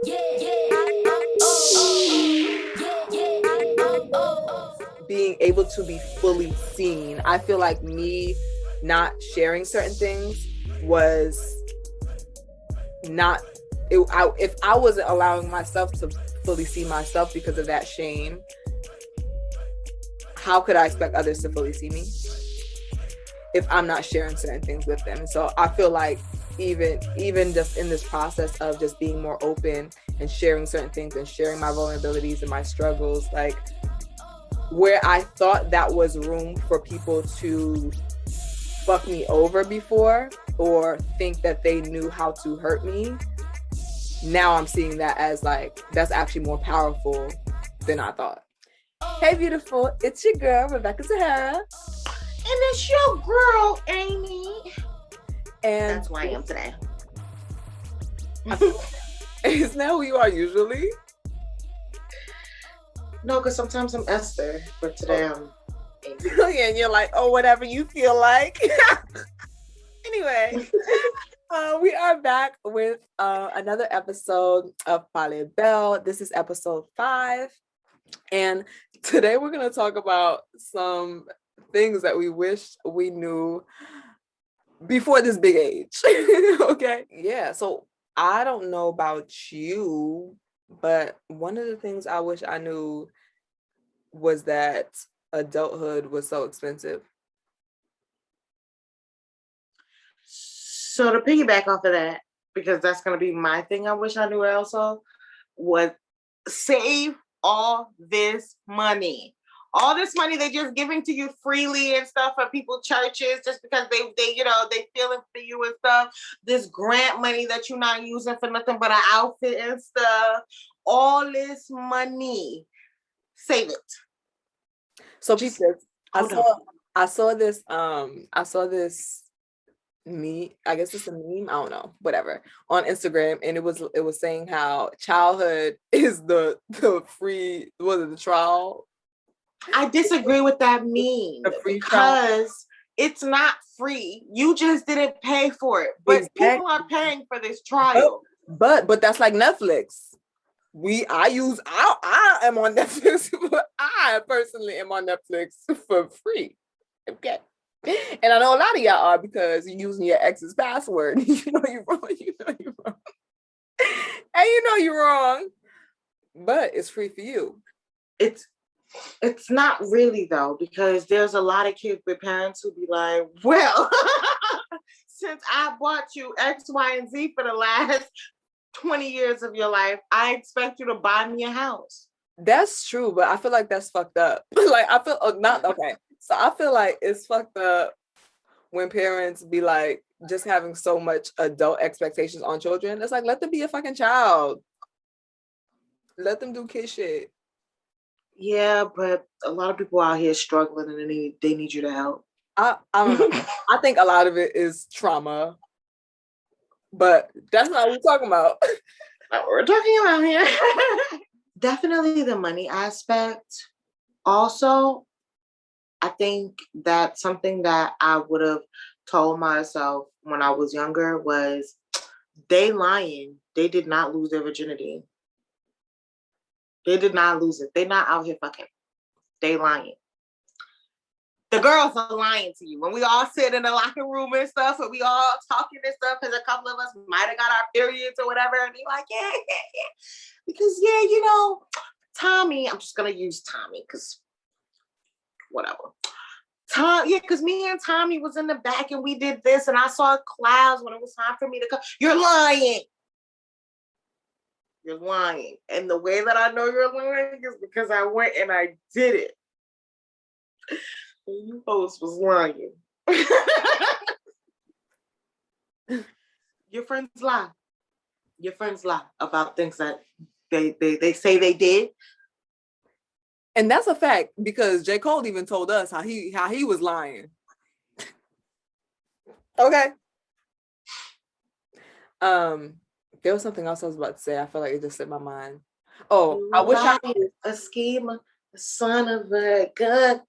Being able to be fully seen. I feel like me not sharing certain things was not if I wasn't allowing myself to fully see myself because of that shame, how could I expect others to fully see me if I'm not sharing certain things with them? So I feel like even just in this process of just being more open and sharing certain things and sharing my vulnerabilities and my struggles, like where I thought that was room for people to fuck me over before or think that they knew how to hurt me, now I'm seeing that as like that's actually more powerful than I thought. Hey beautiful, it's your girl Rebecca Zahara. And it's your girl Amy. And that's who I am today. Isn't that who you are usually? No, because sometimes I'm Esther, but today I'm Amy. And you're like, oh, whatever you feel like. Anyway, we are back with another episode of Palebel. This is episode 5. And today we're going to talk about some things that we wish we knew before this big age. Okay. Yeah. So I don't know about you, but one of the things I wish I knew was that adulthood was so expensive. So to piggyback off of that, because that's going to be my thing I wish I knew also, was save all this money. All this money they're just giving to you freely and stuff for people, churches, just because they feeling for you and stuff. This grant money that you're not using for nothing but an outfit and stuff. All this money. Save it. So people, I saw this meme, I guess it's a meme, I don't know, whatever, on Instagram, and it was saying how childhood is the free, was it the trial? I disagree with that meme because it's not free. You just didn't pay for it, but exactly. People are paying for this trial. But that's like Netflix. I am on Netflix, but I personally am on Netflix for free. Okay. And I know a lot of y'all are because you're using your ex's password. You know you're wrong. And you know you're wrong. But it's free for you. It's not really though, because there's a lot of kids with parents who be like, well, since I bought you X, Y, and Z for the last 20 years of your life, I expect you to buy me a house. That's true, but I feel like that's fucked up. Like I feel not okay. So I feel like it's fucked up when parents be like just having so much adult expectations on children. It's like, let them be a fucking child. Let them do kid shit. Yeah, but a lot of people out here struggling and they need you to help. I don't know. I think a lot of it is trauma. But that's not what we're talking about. What we're talking about here. Definitely the money aspect. Also, I think that something that I would have told myself when I was younger was, they lying. They did not lose their virginity. They did not lose it. They're not out here fucking. They lying. The girls are lying to you. When we all sit in the locker room and stuff, and we all talking and stuff, because a couple of us might have got our periods or whatever, and be like, yeah. Because, yeah, you know, Tommy, I'm just going to use Tommy, because whatever. Because me and Tommy was in the back, and we did this, and I saw clouds when it was time for me to come. You're lying. You're lying. And the way that I know you're lying is because I went and I did it. And you host was lying. Your friends lie. Your friends lie about things that they say they did. And that's a fact, because J. Cole even told us how he was lying. Okay. There was something else I was about to say. I feel like it just slipped my mind. Oh, I wish I could. A schema, a son of a gun.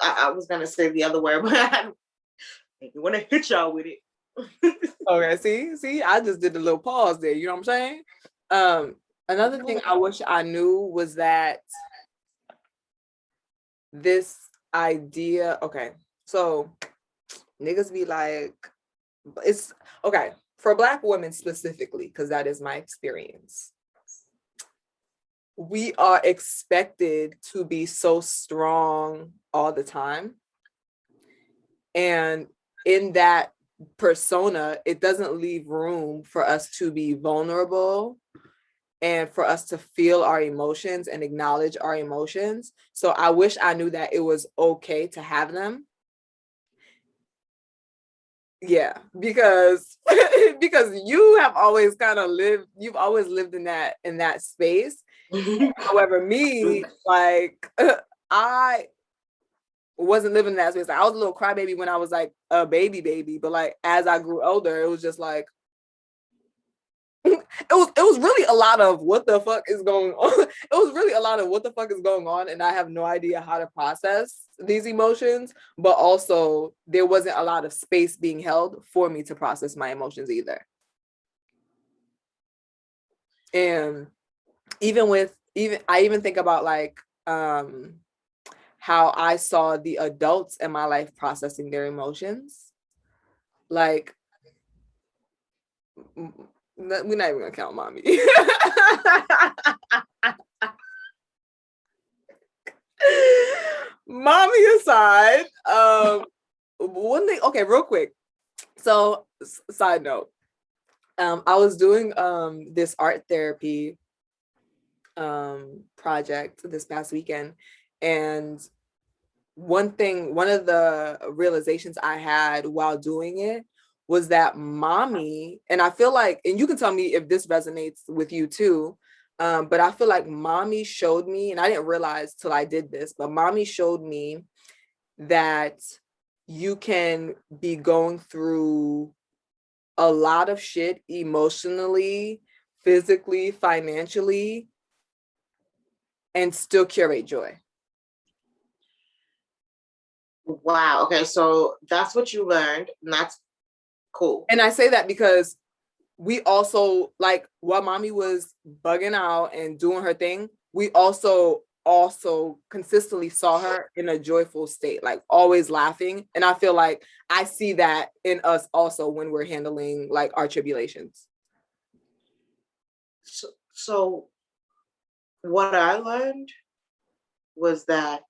I was gonna say the other word, but I want to hit y'all with it. Okay, see, I just did a little pause there. You know what I'm saying? Another thing I wish I knew was that this idea, okay, so niggas be like, it's okay for Black women specifically, because that is my experience. We are expected to be so strong all the time. And in that persona, it doesn't leave room for us to be vulnerable and for us to feel our emotions and acknowledge our emotions. So I wish I knew that it was okay to have them. Yeah, because because you have always kind of you've always lived in that space. However, me, like I wasn't living in that space. Like, I was a little crybaby when I was like a baby, but like as I grew older, it was just like it was really a lot of what the fuck is going on. It was really a lot of what the fuck is going on, and I have no idea how to process these emotions. But also, there wasn't a lot of space being held for me to process my emotions either. And I even think about like how I saw the adults in my life processing their emotions. Like, we're not even gonna count mommy. Mommy aside, one thing, okay, real quick. So, side note, I was doing this art therapy project this past weekend, and one of the realizations I had while doing it was that mommy, and I feel like, and you can tell me if this resonates with you too, but I feel like mommy showed me, and I didn't realize till I did this, but mommy showed me that you can be going through a lot of shit emotionally, physically, financially, and still curate joy. Wow. Okay. So that's what you learned. And that's cool. And I say that because we also, like, while mommy was bugging out and doing her thing, we also consistently saw her in a joyful state, like always laughing. And I feel like I see that in us also when we're handling like our tribulations. So what I learned was that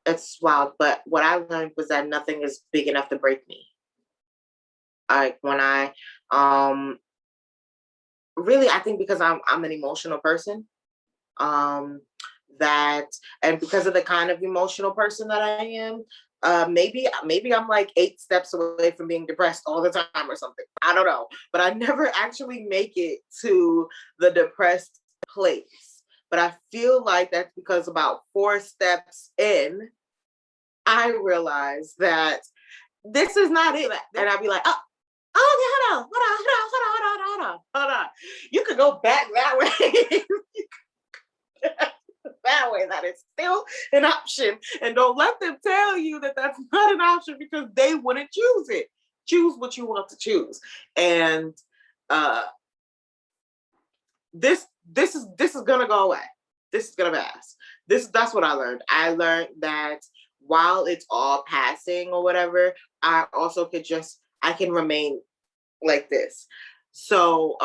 it's wild, but what I learned was that nothing is big enough to break me. Like when really, I think because I'm an emotional person, that, and because of the kind of emotional person that I am, maybe I'm like 8 steps away from being depressed all the time or something. I don't know, but I never actually make it to the depressed place. But I feel like that's because about 4 steps in, I realize that this is not it, and I'd be like, oh, okay, hold on. You could go back that way. That way, that is still an option. And don't let them tell you that that's not an option, because they wouldn't choose it. Choose what you want to choose. And this is gonna go away. This is gonna pass. That's what I learned. I learned that while it's all passing or whatever, I also I can remain like this. So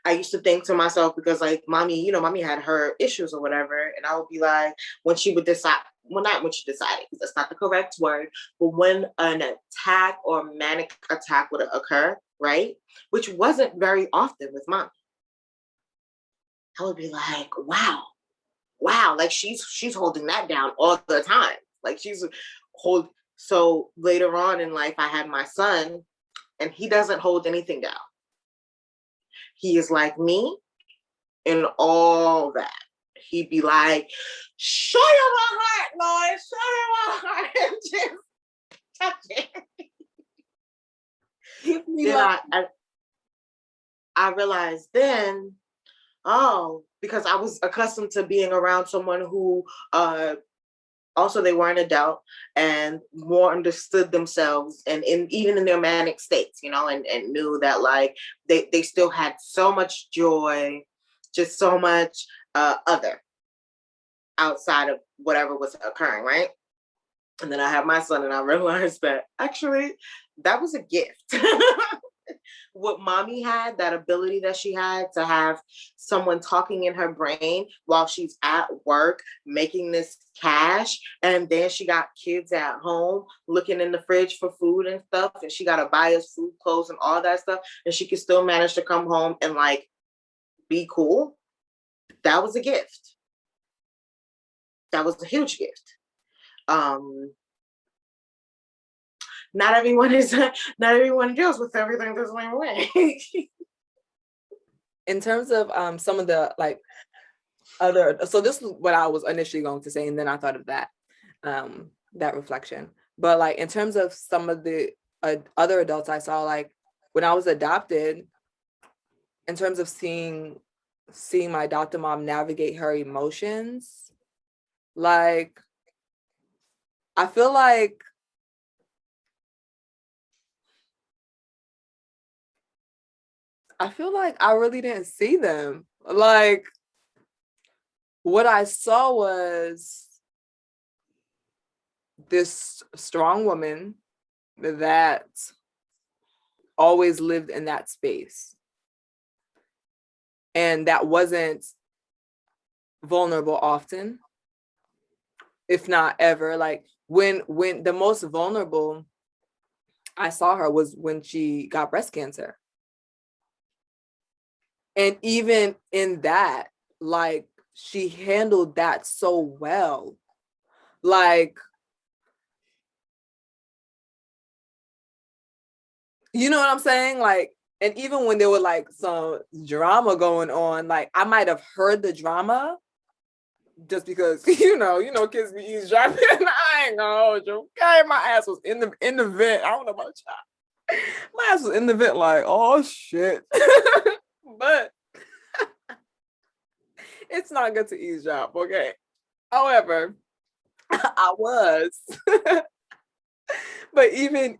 I used to think to myself, because like mommy had her issues or whatever, and I would be like, when she would decide, well, not when she decided, because that's not the correct word, but when an attack or manic attack would occur, right? Which wasn't very often with mommy. I would be like, wow, like she's holding that down all the time. Like she's hold. So later on in life, I had my son, and he doesn't hold anything down. He is like me in all that. He'd be like, show you my heart, Lloyd, show you my heart, and just touch it. Then I realized then, oh, because I was accustomed to being around someone who also they were an adult and more understood themselves and even in their manic states, you know, and knew that like they still had so much joy, just so much other outside of whatever was occurring, right? And then I have my son and I realized that actually that was a gift. What mommy had, that ability that she had to have someone talking in her brain while she's at work making this cash, and then she got kids at home looking in the fridge for food and stuff, and she got to buy us food, clothes, and all that stuff, and she could still manage to come home and like be cool. That was a gift. That was a huge gift. Not everyone deals with everything the same way. In terms of some of the like other, so this is what I was initially going to say, and then I thought of that that reflection. But like in terms of some of the other adults I saw, like when I was adopted, in terms of seeing my adopted mom navigate her emotions, like I feel like I really didn't see them. Like what I saw was this strong woman that always lived in that space and that wasn't vulnerable often, if not ever. Like when the most vulnerable I saw her was when she got breast cancer. And even in that, like she handled that so well. Like, you know what I'm saying? Like, and even when there were like some drama going on, like I might have heard the drama just because, kids be eavesdropping. I ain't gonna hold you. Okay, my ass was in the vent. I don't know about y'all. My ass was in the vent like, oh shit. But it's not good to eavesdrop, okay? However, I was. But even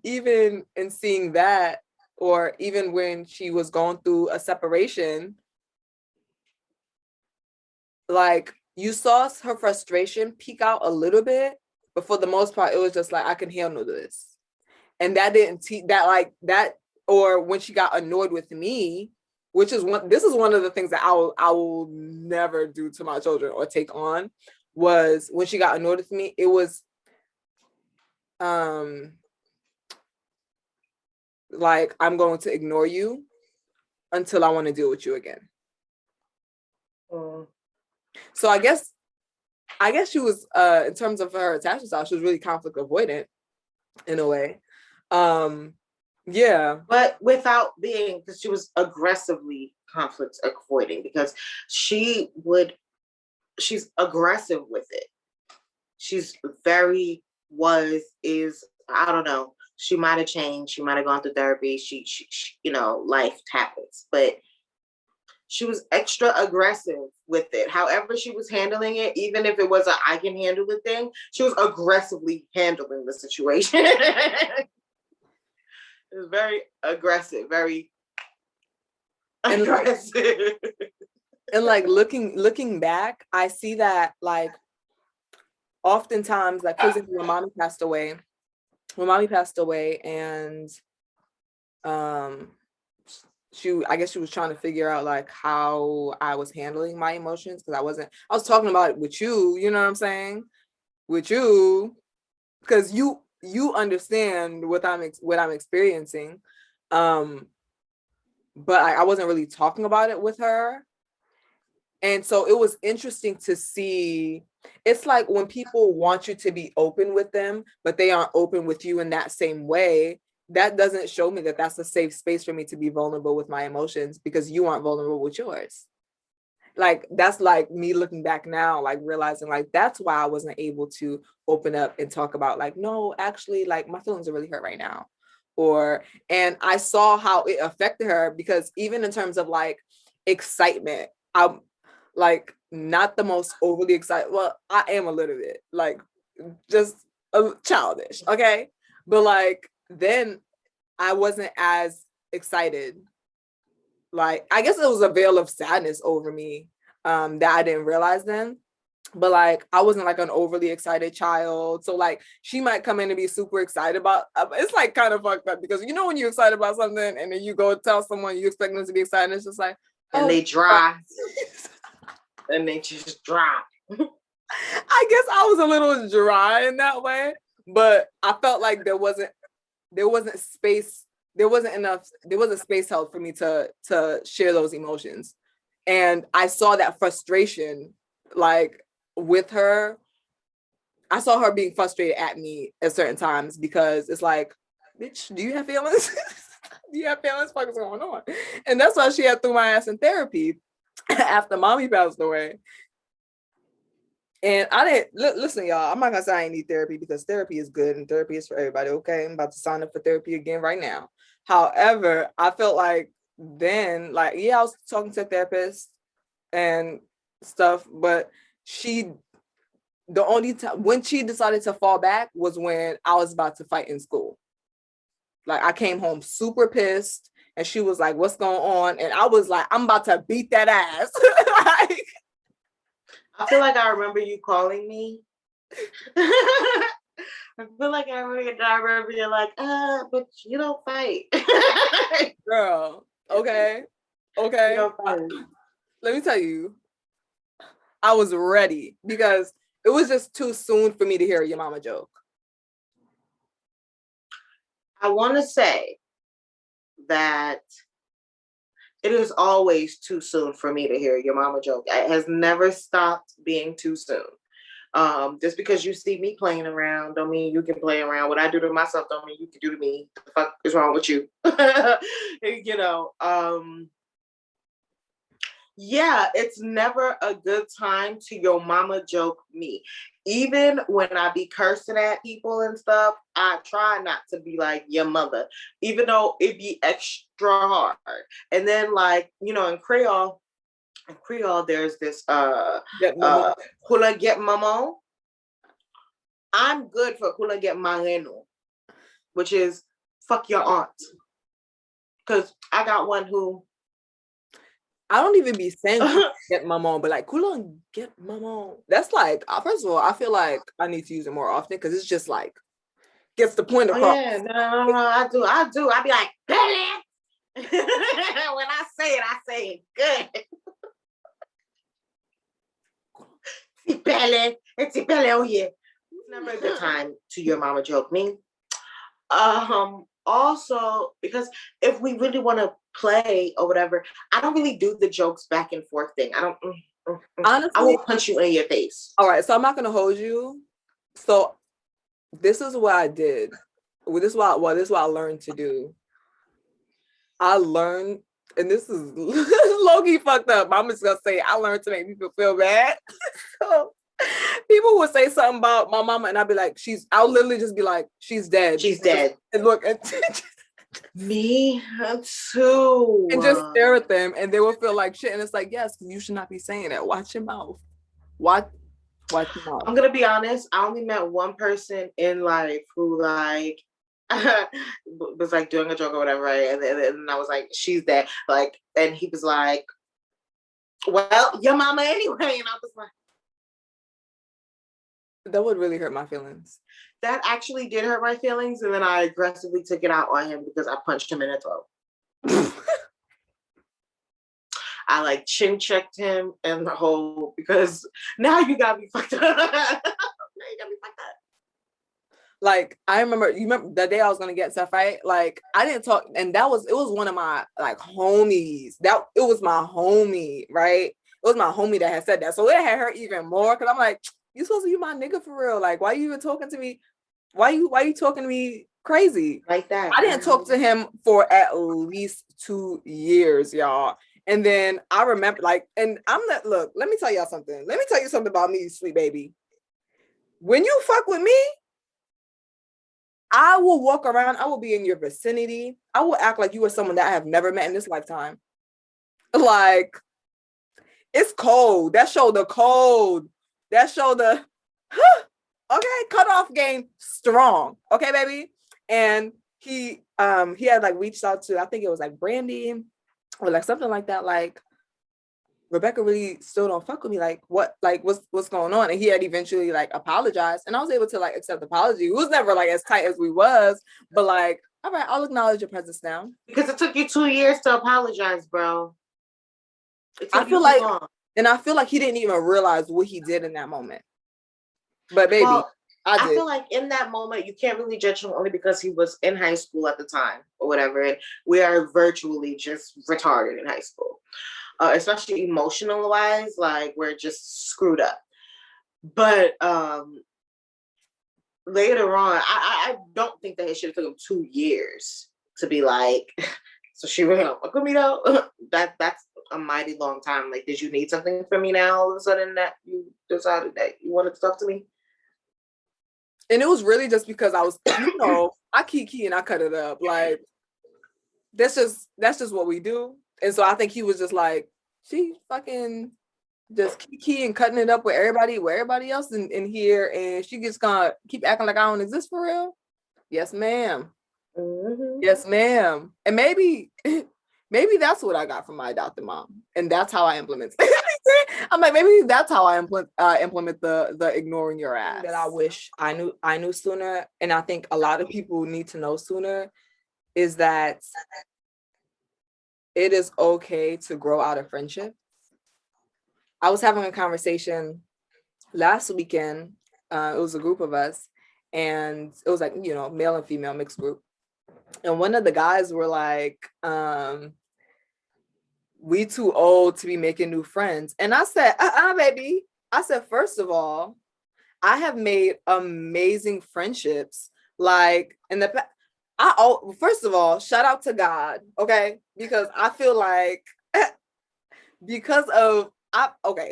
in seeing that, or even when she was going through a separation, like you saw her frustration peak out a little bit, but for the most part, it was just like, I can handle this. And that didn't that, or when she got annoyed with me, which is this is one of the things that I will never do to my children or take on, was when she got annoyed with me, it was like, I'm going to ignore you until I want to deal with you again. So I guess she was in terms of her attachment style, she was really conflict avoidant in a way. Yeah. But without being, because she was aggressively conflict avoiding, because she's aggressive with it. She's is, I don't know. She might have changed. She might have gone through therapy. She life happens, but she was extra aggressive with it. However she was handling it, even if it was I can handle the thing, she was aggressively handling the situation. It was very aggressive, very aggressive. And like looking back, I see that like oftentimes, like for example, when mommy passed away, and I guess she was trying to figure out like how I was handling my emotions, because I was talking about it with you, you know what I'm saying? With you, because you understand what I'm experiencing. But I wasn't really talking about it with her. And so it was interesting to see. It's like when people want you to be open with them, but they aren't open with you in that same way. That doesn't show me that that's a safe space for me to be vulnerable with my emotions, because you aren't vulnerable with yours. Like, that's like me looking back now, like realizing like, that's why I wasn't able to open up and talk about like, no, actually, like my feelings are really hurt right now. And I saw how it affected her, because even in terms of like excitement, I'm like not the most overly excited. Well, I am a little bit like just childish, okay? But like then I wasn't as excited. Like I guess it was a veil of sadness over me that I didn't realize then. But like I wasn't like an overly excited child, so like she might come in and be super excited about it's like kind of fucked up because you know when you're excited about something and then you go tell someone you expect them to be excited, it's just like and they dry and they just drop. I guess I was a little dry in that way, but I felt like there wasn't space, there wasn't space held for me to share those emotions. And I saw that frustration like with her. I saw her being frustrated at me at certain times because it's like, bitch, do you have feelings? Do you have feelings? What's going on? And that's why she had threw my ass in therapy after mommy passed away. And I didn't listen, y'all. I'm not gonna say I ain't need therapy because therapy is good and therapy is for everybody. Okay, I'm about to sign up for therapy again right now. However, I felt like then, like, yeah, I was talking to a therapist and stuff, but the only time when she decided to fall back was when I was about to fight in school. Like I came home super pissed, and she was like, "What's going on?" And I was like, "I'm about to beat that ass." Like, I feel like I remember you calling me. I feel like I remember you're like, but you don't fight. girl, okay. You don't fight. Let me tell you, I was ready because it was just too soon for me to hear your mama joke. I want to say that it is always too soon for me to hear your mama joke. It has never stopped being too soon. Just because you see me playing around don't mean you can play around. What I do to myself don't mean you can do to me. The fuck is wrong with you? You know, yeah, it's never a good time to your mama joke me. Even when I be cursing at people and stuff, I try not to be like your mother, even though it be extra hard. And then like, you know, in Creole, there's this hula get mama. I'm good for hula get mareno, which is fuck your aunt. Cause I got one who I don't even be saying get mama, but like hula get mama. That's like, first of all, I feel like I need to use it more often because it's just like gets the point across. Oh, yeah, no, I do. I be like, Billy. When I say it good. It's Belly, oh yeah. It's never a good time to your mama joke me. Also, because if we really want to play or whatever, I don't really do the jokes back and forth thing. I don't. Honestly, I will punch you in your face. All right, so I'm not gonna hold you. So this is what I did. This is what I learned to do. I learned, and this is low-key fucked up. I'm just gonna say I learned to make people feel bad. So people would say something about my mama, and I'd be like, I'll literally just be like, she's dead. She's dead. And look, and me too. And just stare at them, and they will feel like shit. And it's like, yes, you should not be saying that. Watch your mouth. Watch your mouth. I'm gonna be honest. I only met one person in life who like was like doing a joke or whatever, right? And I was like, she's dead. Like, and he was like, well, your mama anyway. And I was like, that would really hurt my feelings. That actually did hurt my feelings, and then I aggressively took it out on him because I punched him in the throat. I like chin checked him and the whole, because now you got me fucked up. Like I remember, you remember the day I was gonna get into a fight. Like I didn't talk, and it was one of my like homies. It was my homie, right? It was my homie that had said that, so it had hurt even more because I'm like, you supposed to be my nigga for real. Like, why you even talking to me? Why you talking to me crazy like that? I didn't talk to him for at least 2 years, y'all. And then I remember, like, and I'm not, look, let me tell y'all something. Let me tell you something about me, sweet baby. When you fuck with me, I will walk around, I will be in your vicinity. I will act like you are someone that I have never met in this lifetime. Like, it's cold. That shoulder cold. That shoulder, Okay, cutoff game strong. Okay, baby. And he had like reached out to, I think it was like Brandy or like something like that, like Rebecca really still don't fuck with me. Like what's going on? And he had eventually like apologized, and I was able to like accept the apology. It was never like as tight as we was, but like, all right, I'll acknowledge your presence now. Because it took you 2 years to apologize, bro. It took I feel you too like, long. and I feel like he didn't even realize what he did in that moment. But baby, Well, I did. feel like in that moment, you can't really judge him only because he was in high school at the time or whatever. And we are virtually just retarded in high school, especially emotional wise, like we're just screwed up. But later on, I don't think that it should have taken 2 years to be like, so she really don't fuck with me though. That's a mighty long time. Like, did you need something from me now all of a sudden that you decided that you wanted to talk to me? And it was really just because I was, I key and I cut it up. Like that's just what we do. And so I think he was just like, she fucking just key and cutting it up with everybody else in here, and she just gonna keep acting like I don't exist for real. Yes, ma'am. Mm-hmm. Yes, ma'am. And maybe that's what I got from my adopted mom, and that's how I implement. I'm like, maybe that's how I implement the ignoring your ass. That I wish I knew sooner, and I think a lot of people need to know sooner, is that it is okay to grow out of friendship. I was having a conversation last weekend. It was a group of us, and it was like, male and female mixed group. And one of the guys were like, we too old to be making new friends. And I said, baby. I said, first of all, I have made amazing friendships. Like in the past, first of all, shout out to God, okay? Because I feel like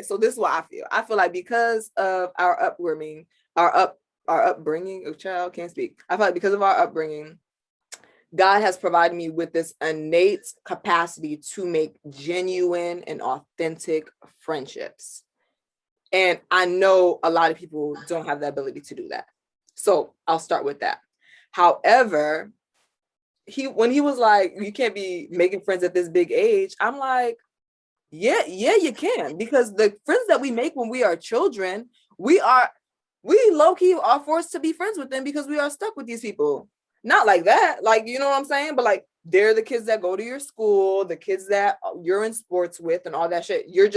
so this is what I feel. I feel like because of our upbringing, a child can't speak. I feel like because of our upbringing, God has provided me with this innate capacity to make genuine and authentic friendships. And I know a lot of people don't have the ability to do that. So I'll start with that. However, when he was like, you can't be making friends at this big age, I'm like, yeah, you can. Because the friends that we make when we are children, we low-key are forced to be friends with them because we are stuck with these people. Not like that, like, you know what I'm saying? But like, they're the kids that go to your school, the kids that you're in sports with and all that shit. You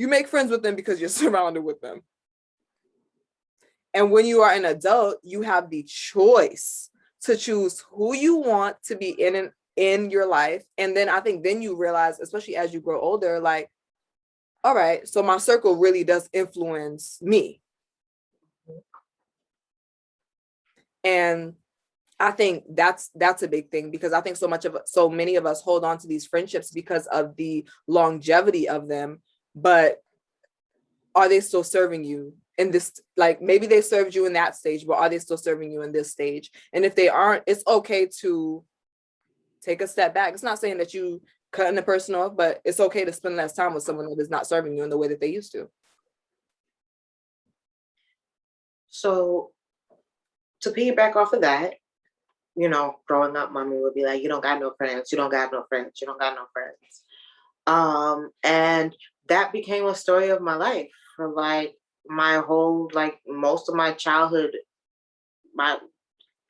make friends with them because you're surrounded with them. And when you are an adult, you have the choice to choose who you want to be in your life. And then I think then you realize, especially as you grow older, like, all right, so my circle really does influence me. And I think that's a big thing, because I think so many of us hold on to these friendships because of the longevity of them, but are they still serving you in this? Like, maybe they served you in that stage, but are they still serving you in this stage? And if they aren't, it's okay to take a step back. It's not saying that you cutting the person off, but it's okay to spend less time with someone that is not serving you in the way that they used to. So to piggyback off of that, growing up, mommy would be like, you don't got no friends, you don't got no friends, you don't got no friends. And that became a story of my life for like my whole, like most of my childhood, my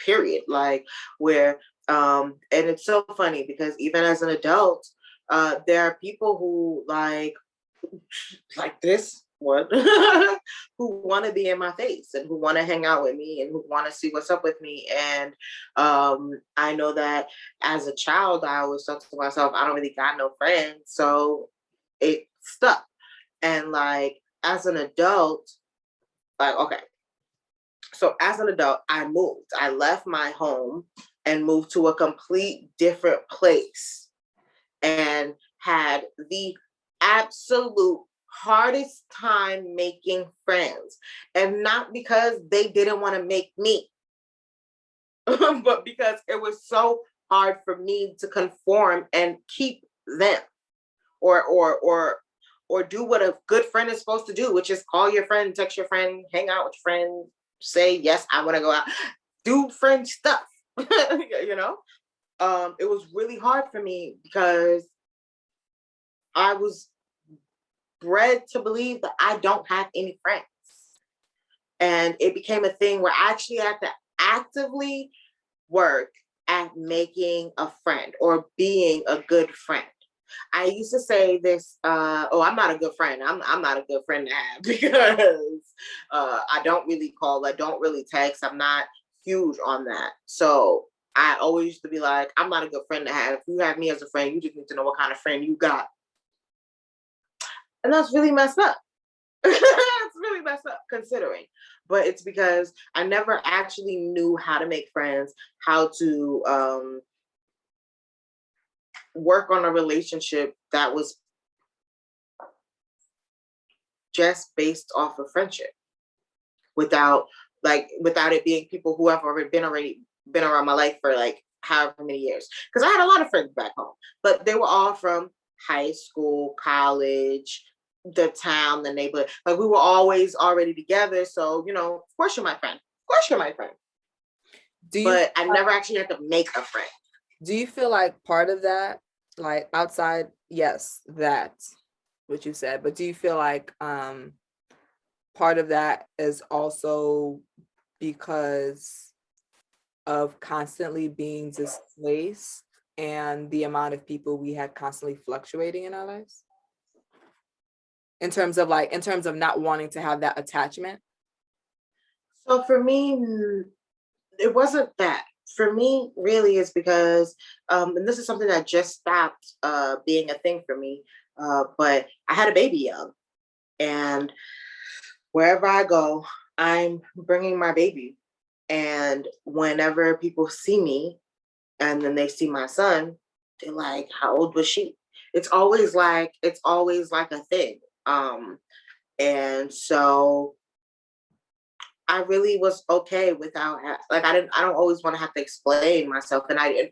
period, like where, and it's so funny because even as an adult, there are people who like this one who want to be in my face and who want to hang out with me and who want to see what's up with me. And I know that as a child, I always thought to myself, I don't really got no friends. So it stuck. And like as an adult, like, okay. So as an adult, I moved. I left my home and moved to a complete different place and had the absolute hardest time making friends. And not because they didn't want to make me, but because it was so hard for me to conform and keep them or or do what a good friend is supposed to do, which is call your friend, text your friend, hang out with your friend, say, yes, I want to go out, do friend stuff, you know? It was really hard for me because I was bred to believe that I don't have any friends. And it became a thing where I actually had to actively work at making a friend or being a good friend. I used to say this, I'm not a good friend. I'm not a good friend to have because I don't really call, I don't really text. I'm not huge on that. So I always used to be like, I'm not a good friend to have. If you have me as a friend, you just need to know what kind of friend you got. And that's really messed up. It's really messed up considering. But it's because I never actually knew how to make friends, how to work on a relationship that was just based off of friendship without it being people who have already been around my life for like however many years. Because I had a lot of friends back home, but they were all from high school, college, the town, the neighborhood. Like we were always already together. So, you know, of course you're my friend. Of course you're my friend. But I never actually had to make a friend. Do you feel like part of that, like outside, yes, that what you said, but do you feel like part of that is also because of constantly being displaced and the amount of people we had constantly fluctuating in our lives? In terms of not wanting to have that attachment? So for me, it wasn't that. For me, really, is because, and this is something that just stopped being a thing for me. But I had a baby young, and wherever I go, I'm bringing my baby. And whenever people see me, and then they see my son, they're like, "How old was she?" It's always like a thing. And so I really was okay without I don't always want to have to explain myself, and I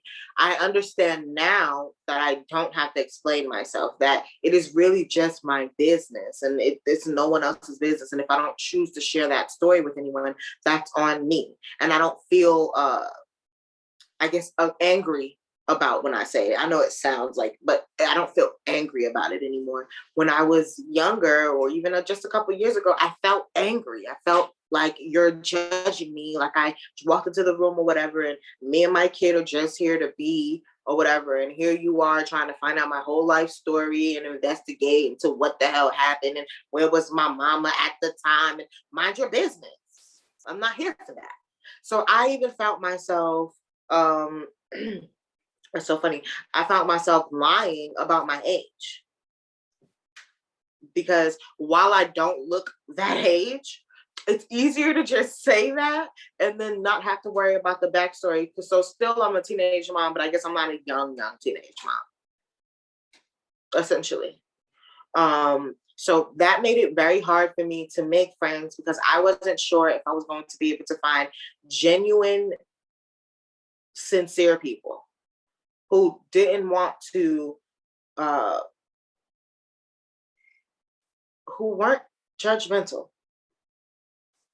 understand now that I don't have to explain myself, that it is really just my business and it's no one else's business, and if I don't choose to share that story with anyone, that's on me, and I don't feel I guess angry about when I say it. I know it sounds like, but I don't feel angry about it anymore. When I was younger, or even just a couple years ago, I felt angry. I felt like you're judging me. Like I walked into the room or whatever, and me and my kid are just here to be or whatever. And here you are trying to find out my whole life story and investigate into what the hell happened and where was my mama at the time. And mind your business. I'm not here for that. So I even felt myself it's so funny. I found myself lying about my age because while I don't look that age, it's easier to just say that and then not have to worry about the backstory. So still I'm a teenage mom, but I guess I'm not a young teenage mom, essentially. So that made it very hard for me to make friends because I wasn't sure if I was going to be able to find genuine, sincere people who didn't want to, who weren't judgmental,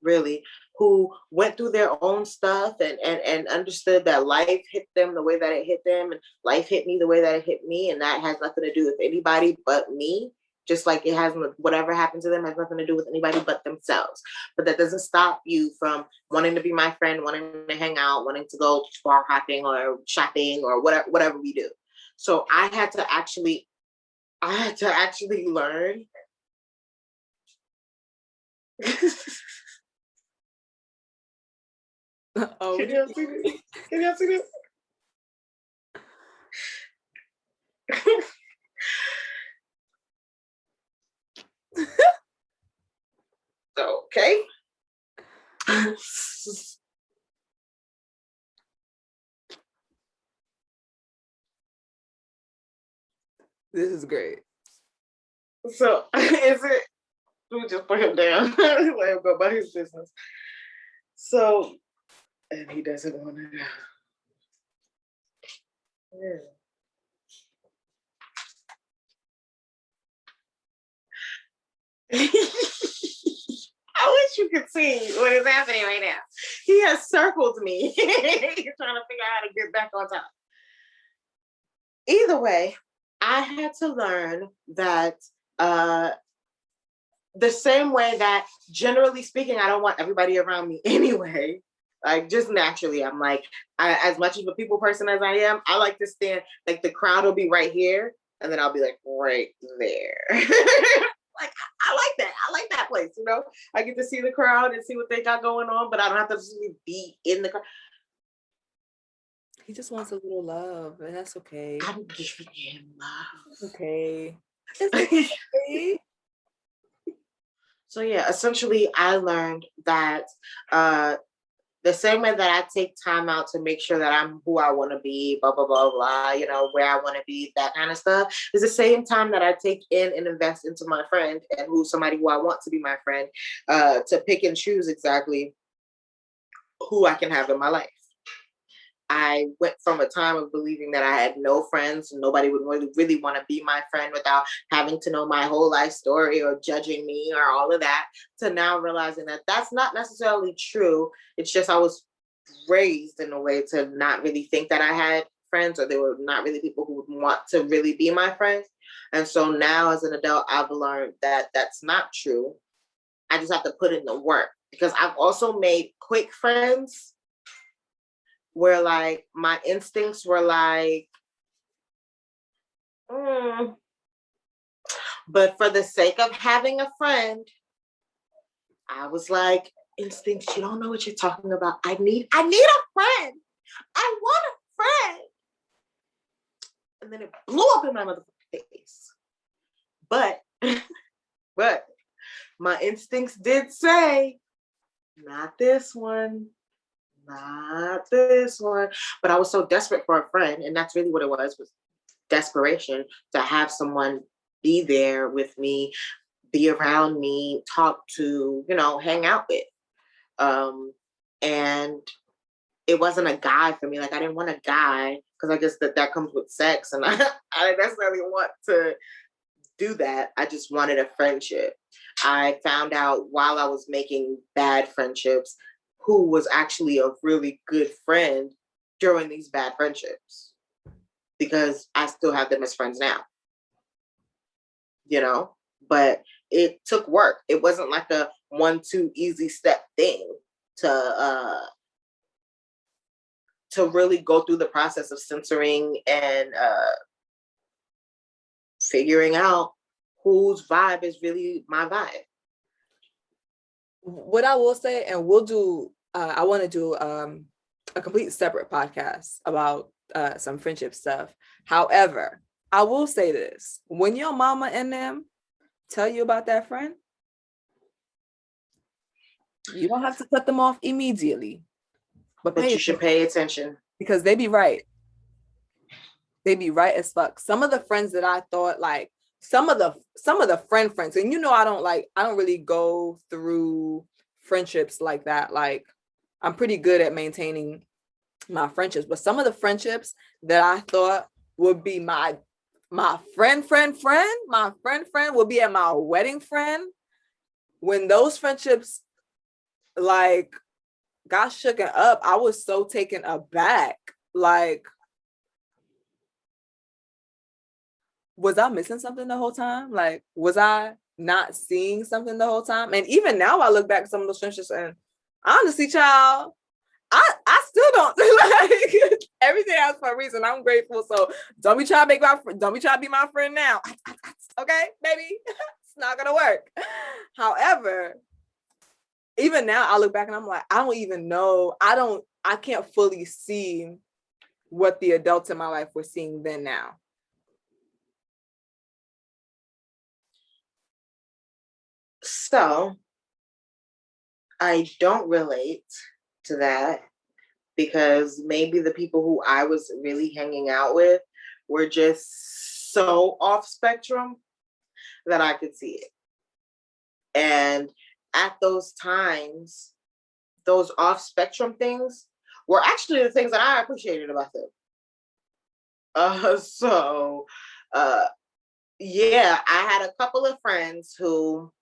really, who went through their own stuff and understood that life hit them the way that it hit them, and life hit me the way that it hit me, and that has nothing to do with anybody but me. Just like it has, whatever happened to them has nothing to do with anybody but themselves. But that doesn't stop you from wanting to be my friend, wanting to hang out, wanting to go bar hopping or shopping or whatever we do. So I had to actually learn. Oh, Can y'all see this? Can y'all see this? Okay. this is great. So is it? We just put him down. Let him go about his business. So, and he doesn't want to. Yeah. I wish you could see what is happening right now. He has circled me. He's trying to figure out how to get back on top. Either way, I had to learn that the same way that, generally speaking, I don't want everybody around me anyway. Like, just naturally, I'm like, as much of a people person as I am, I like to stand, like, the crowd will be right here, and then I'll be like right there. Like, I like that. I like that place, you know? I get to see the crowd and see what they got going on, but I don't have to just be in the crowd. He just wants a little love, and that's okay. I'm giving him love. Okay. It's okay. So yeah, essentially I learned that the same way that I take time out to make sure that I'm who I want to be, blah, blah, blah, blah, you know, where I want to be, that kind of stuff, is the same time that I take in and invest into my friend and who's somebody who I want to be my friend, to pick and choose exactly who I can have in my life. I went from a time of believing that I had no friends, nobody would really want to be my friend without having to know my whole life story or judging me or all of that, to now realizing that that's not necessarily true. It's just I was raised in a way to not really think that I had friends, or they were not really people who would want to really be my friends. And so now as an adult, I've learned that that's not true. I just have to put in the work, because I've also made quick friends where, like, my instincts were like, but for the sake of having a friend, I was like, instincts, you don't know what you're talking about. I need a friend. I want a friend. And then it blew up in my motherfucking face. But my instincts did say, not this one. Not this one. But I was so desperate for a friend, and that's really what it was desperation, to have someone be there with me, be around me, talk to, you know, hang out with. And it wasn't a guy for me. Like, I didn't want a guy, because I guess that comes with sex, and I didn't necessarily want to do that. I just wanted a friendship. I found out while I was making bad friendships who was actually a really good friend during these bad friendships, because I still have them as friends now, you know, but it took work. It wasn't like a 1-2 easy step thing to really go through the process of censoring and figuring out whose vibe is really my vibe. What I will say, and we'll do, I want to do a complete separate podcast about some friendship stuff. However, I will say this: when your mama and them tell you about that friend, you don't have to cut them off immediately, but you should pay attention, because they be right. They be right as fuck. Some of the friends that I thought, like, some of the friends, and you know, I don't really go through friendships like that. Like, I'm pretty good at maintaining my friendships, but some of the friendships that I thought would be my friend would be at my wedding friend. When those friendships, like, got shooken up, I was so taken aback. Like, was I missing something the whole time? Like, was I not seeing something the whole time? And even now I look back at some of those friendships, and honestly, child, I still don't like everything else for a reason. I'm grateful. So don't be trying to be my friend now. Okay, baby. It's not gonna work. However, even now I look back and I'm like, I don't even know. I can't fully see what the adults in my life were seeing then now. So I don't relate to that, because maybe the people who I was really hanging out with were just so off spectrum that I could see it. And at those times, those off spectrum things were actually the things that I appreciated about them. Yeah, I had a couple of friends who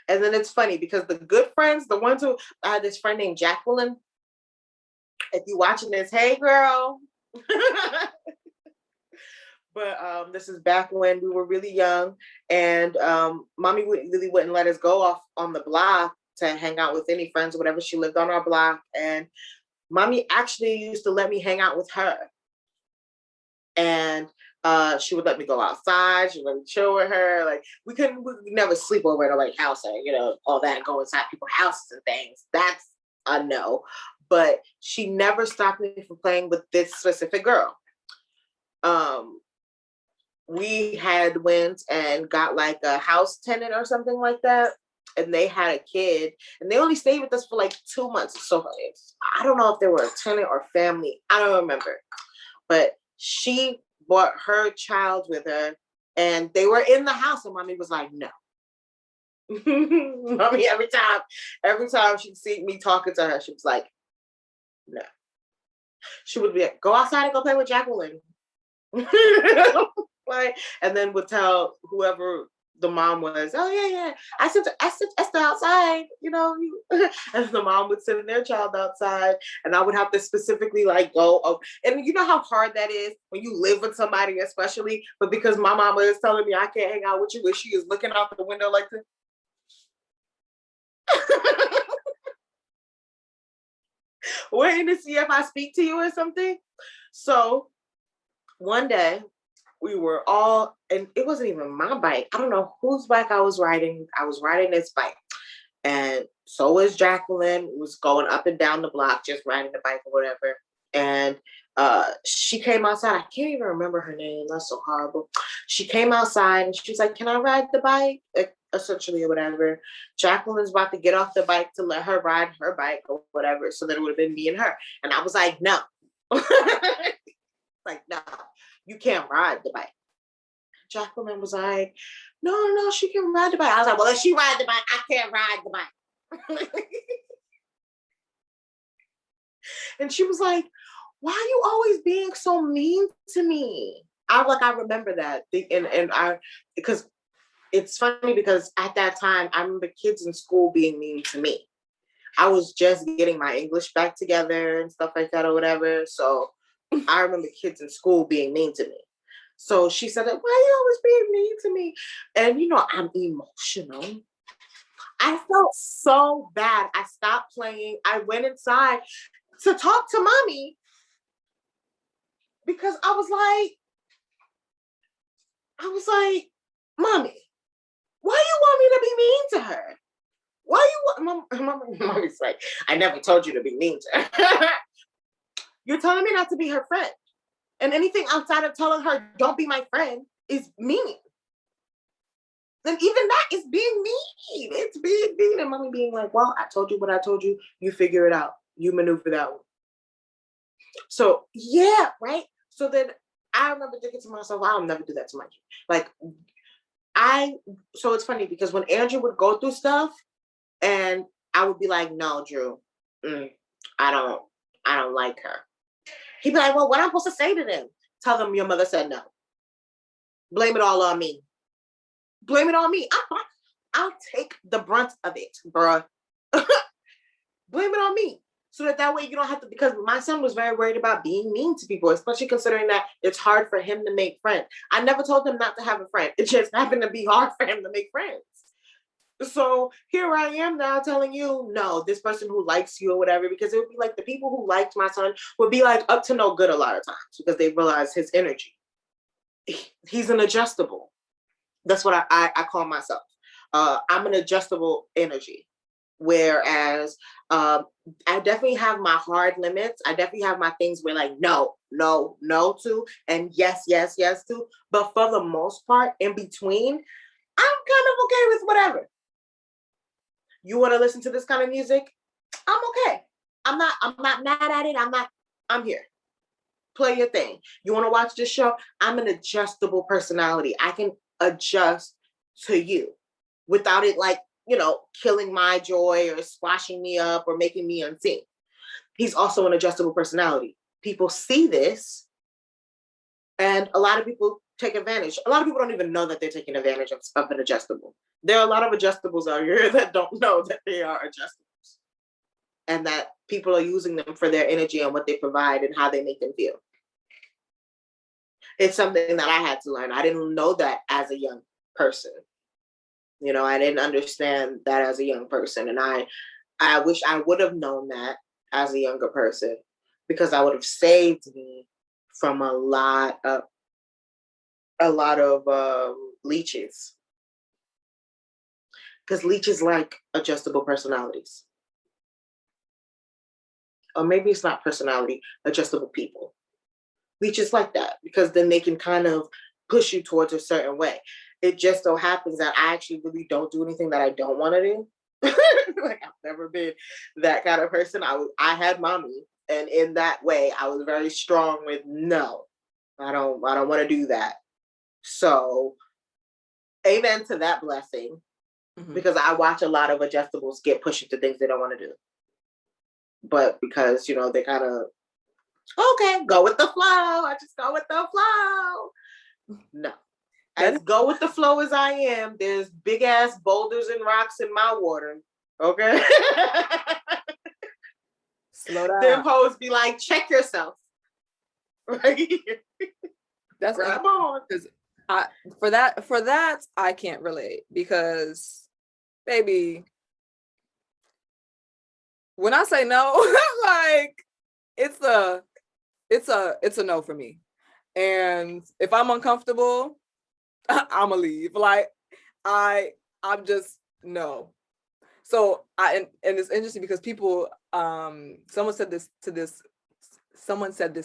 And then it's funny because the good friends, the ones who, I had this friend named Jacqueline. If you watching this, hey girl. But this is back when we were really young, and mommy really wouldn't let us go off on the block to hang out with any friends or whatever. She lived on our block, and mommy actually used to let me hang out with her. And she would let me go outside. She would let me chill with her. Like we never sleep over at nobody's house or, you know, all that, go inside people's houses and things. That's a no. But she never stopped me from playing with this specific girl. We had went and got like a house tenant or something like that. And they had a kid, and they only stayed with us for like 2 months. So I don't know if they were a tenant or family. I don't remember. But she brought her child with her, and they were in the house, and mommy was like, no. Mommy, every time she'd see me talking to her, she was like, no. She would be like, go outside and go play with Jacqueline. Like, and then would tell whoever the mom was, oh yeah, I sent Esther outside, you know, and the mom would send their child outside, and I would have to specifically like go, and you know how hard that is when you live with somebody, especially, but because my mama is telling me I can't hang out with you, and she is looking out the window like this. Waiting to see if I speak to you or something. So one day we were all, and it wasn't even my bike. I don't know whose bike I was riding. I was riding this bike. And so was Jacqueline, was going up and down the block, just riding the bike or whatever. And she came outside. I can't even remember her name. That's so horrible. She came outside and she was like, can I ride the bike? Essentially, or whatever. Jacqueline's about to get off the bike to let her ride her bike or whatever. So then it would have been me and her. And I was like, no. Like, no, you can't ride the bike. Jacqueline was like, no, she can ride the bike. I was like, well, if she ride the bike, I can't ride the bike. And she was like, why are you always being so mean to me? I remember that. Because it's funny because at that time, I remember kids in school being mean to me. I was just getting my English back together and stuff like that or whatever. So I remember kids in school being mean to me. So she said, why are you always being mean to me? And you know, I'm emotional. I felt so bad. I stopped playing. I went inside to talk to mommy because I was like, mommy, why you want me to be mean to her? Why you want, mommy's like, I never told you to be mean to her. You're telling me not to be her friend. And anything outside of telling her, don't be my friend, is mean. And even that is being mean. It's being mean. And mommy being like, well, I told you what I told you. You figure it out. You maneuver that one. So, yeah, right? So then I remember thinking to myself, I'll never do that to my kid. So it's funny because when Andrew would go through stuff and I would be like, no, Drew, I don't like her. He'd be like, well, what am I supposed to say to them? Tell them your mother said no. Blame it all on me. Blame it on me. I'll take the brunt of it, bruh. Blame it on me. So that way you don't have to, because my son was very worried about being mean to people, especially considering that it's hard for him to make friends. I never told him not to have a friend. It just happened to be hard for him to make friends. So here I am now telling you, no, this person who likes you or whatever, because it would be like the people who liked my son would be like up to no good a lot of times because they realize his energy. He's an adjustable. That's what I call myself. I'm an adjustable energy. Whereas I definitely have my hard limits. I definitely have my things where like, no to, and yes to. But for the most part, in between, I'm kind of okay with whatever. You want to listen to this kind of music? I'm okay. I'm not mad at it. I'm here. Play your thing. You want to watch this show? I'm an adjustable personality. I can adjust to you without it like, you know, killing my joy or squashing me up or making me unseen. He's also an adjustable personality. People see this and a lot of people take advantage. A lot of people don't even know that they're taking advantage of an adjustable. There are a lot of adjustables out here that don't know that they are adjustables and that people are using them for their energy and what they provide and how they make them feel. It's something that I had to learn. I didn't know that as a young person. You know, I didn't understand that as a young person. And I wish I would have known that as a younger person, because I would have saved me from a lot of leeches. Because leeches like adjustable personalities. Or maybe it's not personality, adjustable people. Leeches like that, because then they can kind of push you towards a certain way. It just so happens that I actually really don't do anything that I don't want to do. Like, I've never been that kind of person. I had mommy, and in that way, I was very strong with no, I don't want to do that. So, amen to that blessing, because I watch a lot of adjustables get pushed into things they don't want to do. But because, you know, they kind of, okay, go with the flow. I just go with the flow. No. As go with the flow as I am, there's big ass boulders and rocks in my water. Okay. Slow down. Them hoes be like, check yourself. Right. That's grab on. Because for that I can't relate, because baby, when I say no, like it's a no for me. And if I'm uncomfortable, I'ma leave. Like I'm just no. So and it's interesting because people, someone said this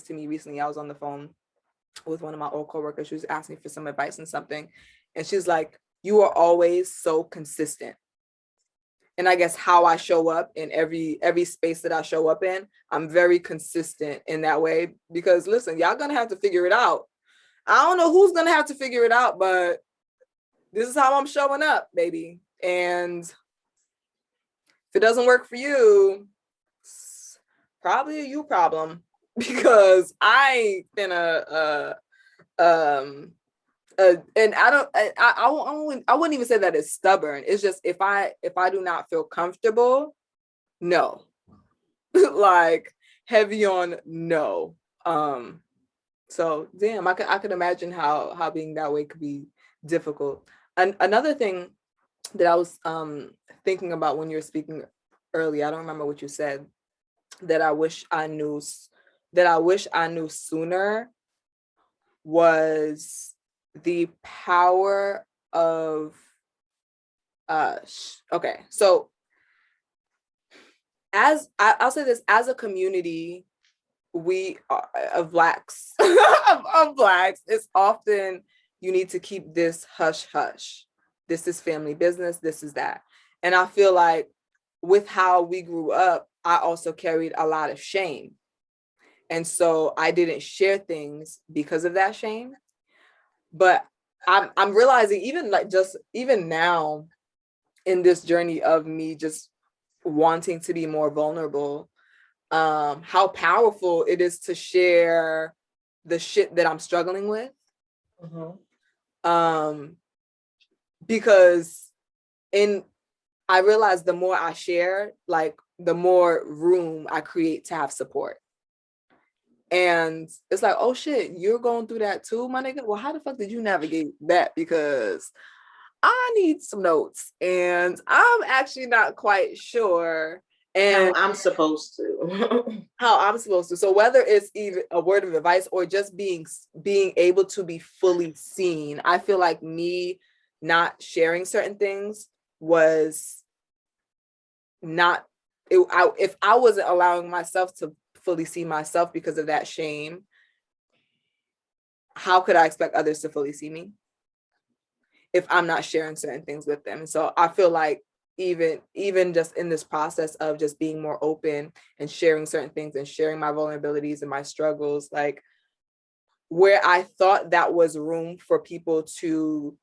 to me recently. I was on the phone with one of my old coworkers. She was asking me for some advice on something, and she's like, "You are always so consistent." And I guess how I show up in every space that I show up in, I'm very consistent in that way. Because listen, y'all gonna have to figure it out. I don't know who's gonna have to figure it out, but this is how I'm showing up, baby. And if it doesn't work for you, it's probably a you problem, because I ain't finna and I wouldn't even say that it's stubborn. It's just if I do not feel comfortable, no. Like heavy on no. So damn, I could imagine how being that way could be difficult. And another thing that I was thinking about when you were speaking earlier, I don't remember what you said, that I wish I knew sooner, was the power of okay, so I'll say this, as a community, we are, of blacks of blacks, it's often, you need to keep this hush hush, this is family business, this is that. And I feel like with how we grew up, I also carried a lot of shame, and so I didn't share things because of that shame. But I'm realizing, even now in this journey of me just wanting to be more vulnerable, how powerful it is to share the shit that I'm struggling with. Because I realize the more I share, like the more room I create to have support. And it's like, oh shit, you're going through that too, my nigga. Well, how the fuck did you navigate that? Because I need some notes, and I'm actually not quite sure. And how I'm supposed to. So whether it's even a word of advice or just being able to be fully seen, I feel like me not sharing certain things was not, if I wasn't allowing myself to fully see myself because of that shame, how could I expect others to fully see me if I'm not sharing certain things with them? And so I feel like even just in this process of just being more open and sharing certain things and sharing my vulnerabilities and my struggles, like where I thought that was room for people to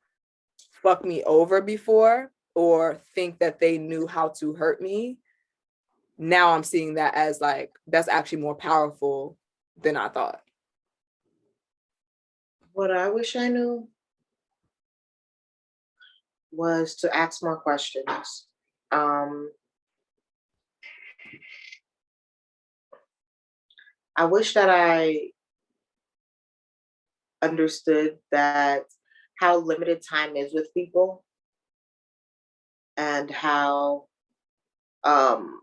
fuck me over before, or think that they knew how to hurt me, now I'm seeing that as like, that's actually more powerful than I thought. What I wish I knew, was to ask more questions. I wish that I understood that how limited time is with people and how um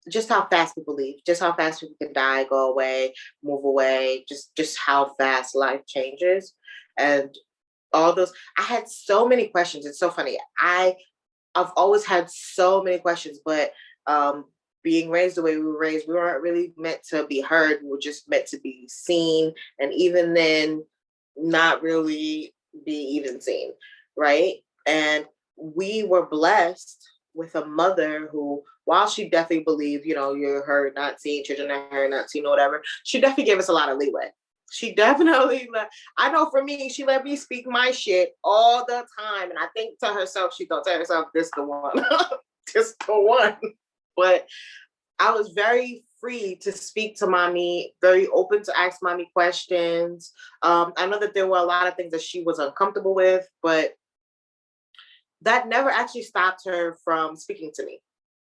just how fast people leave, just how fast people can die, go away, move away, just how fast life changes. And all those, I had so many questions. It's so funny. I've always had so many questions, but being raised the way we were raised, we weren't really meant to be heard. We were just meant to be seen. And even then, not really be even seen, right? And we were blessed with a mother who, while she definitely believed, you're her not seeing, children are her not seeing, or whatever, she definitely gave us a lot of leeway. She definitely, I know for me, she let me speak my shit all the time. And I think to herself, she thought to herself, this the one, just the one. But I was very free to speak to mommy, very open to ask mommy questions. I know that there were a lot of things that she was uncomfortable with, but that never actually stopped her from speaking to me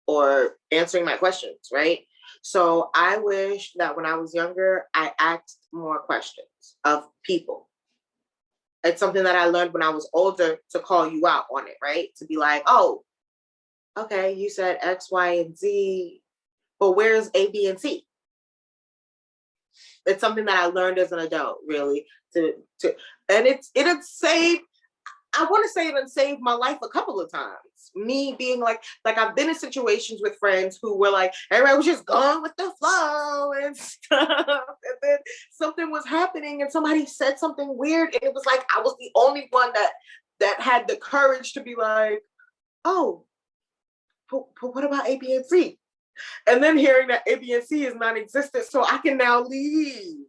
or answering my questions, right? So I wish that when I was younger, I asked more questions of people. It's something that I learned when I was older to call you out on it, right? To be like, oh, okay, you said X, Y, and Z, but where's A, B, and C? It's something that I learned as an adult, really, and it had saved. I want to say it saved my life a couple of times. Me being like I've been in situations with friends who were like, everybody was just going with the flow and stuff. And then something was happening and somebody said something weird. And it was like, I was the only one that had the courage to be like, oh, but what about A, B, and C? And then hearing that A, B, and C is non-existent, so I can now leave.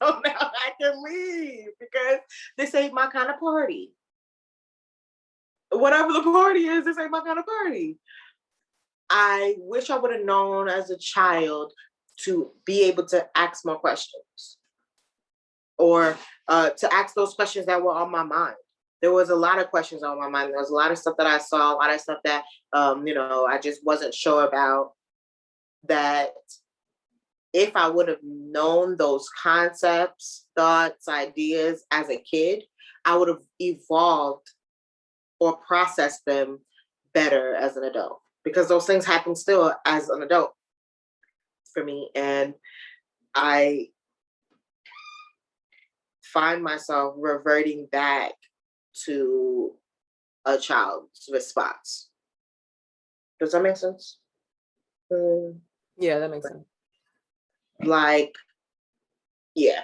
So now I can leave because this ain't my kind of party. Whatever the party is, this ain't my kind of party. I wish I would have known as a child to be able to ask more questions or to ask those questions that were on my mind. There was a lot of questions on my mind. There was a lot of stuff that I saw, a lot of stuff that, I just wasn't sure about, that if I would have known those concepts, thoughts, ideas as a kid, I would have evolved or processed them better as an adult, because those things happen still as an adult for me. And I find myself reverting back to a child's response. Does that make sense? Yeah, that makes sense. Like, yeah.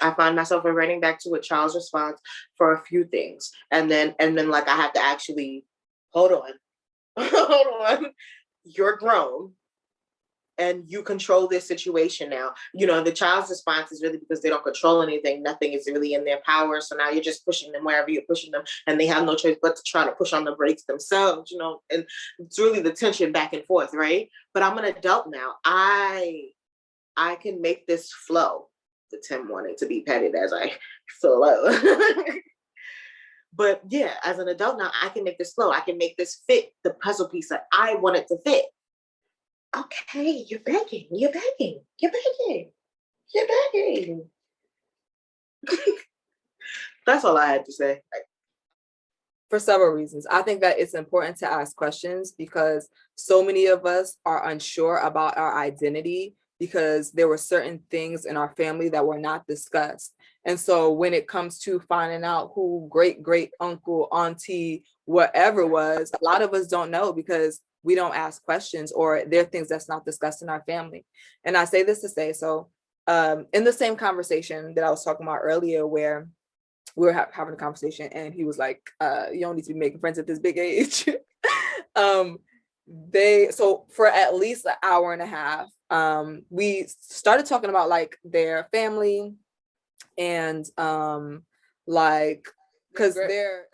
I find myself reverting back to a child's response for a few things. And then like I have to actually hold on. You're grown and you control this situation now. The child's response is really because they don't control anything. Nothing is really in their power. So now you're just pushing them wherever you're pushing them, and they have no choice but to try to push on the brakes themselves, and it's really the tension back and forth, right? But I'm an adult now. I can make this flow. The Tim wanting to be petted as I feel low. But yeah, as an adult now, I can make this flow. I can make this fit the puzzle piece that I want it to fit. Okay, you're begging. That's all I had to say. For several reasons. I think that it's important to ask questions because so many of us are unsure about our identity because there were certain things in our family that were not discussed. And so when it comes to finding out who great uncle, auntie, whatever was, a lot of us don't know because we don't ask questions, or there are things that's not discussed in our family. And I say this to say, so in the same conversation that I was talking about earlier, where we were having a conversation and he was like, you don't need to be making friends at this big age. So for at least an hour and a half, we started talking about like their family and like, because their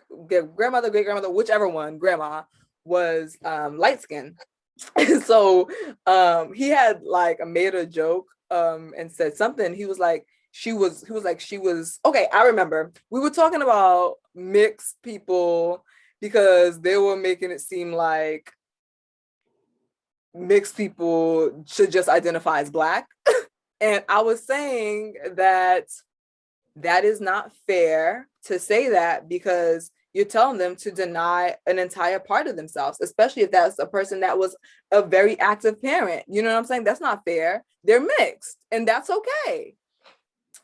grandmother, great grandmother, whichever one, grandma was light skinned. So he had like made a joke and said something. He was like, he was like, she was, okay, I remember. We were talking about mixed people because they were making it seem like mixed people should just identify as Black. And I was saying that that is not fair to say that, because you're telling them to deny an entire part of themselves, especially if that's a person that was a very active parent. You know what I'm saying? That's not fair. They're mixed, and that's okay.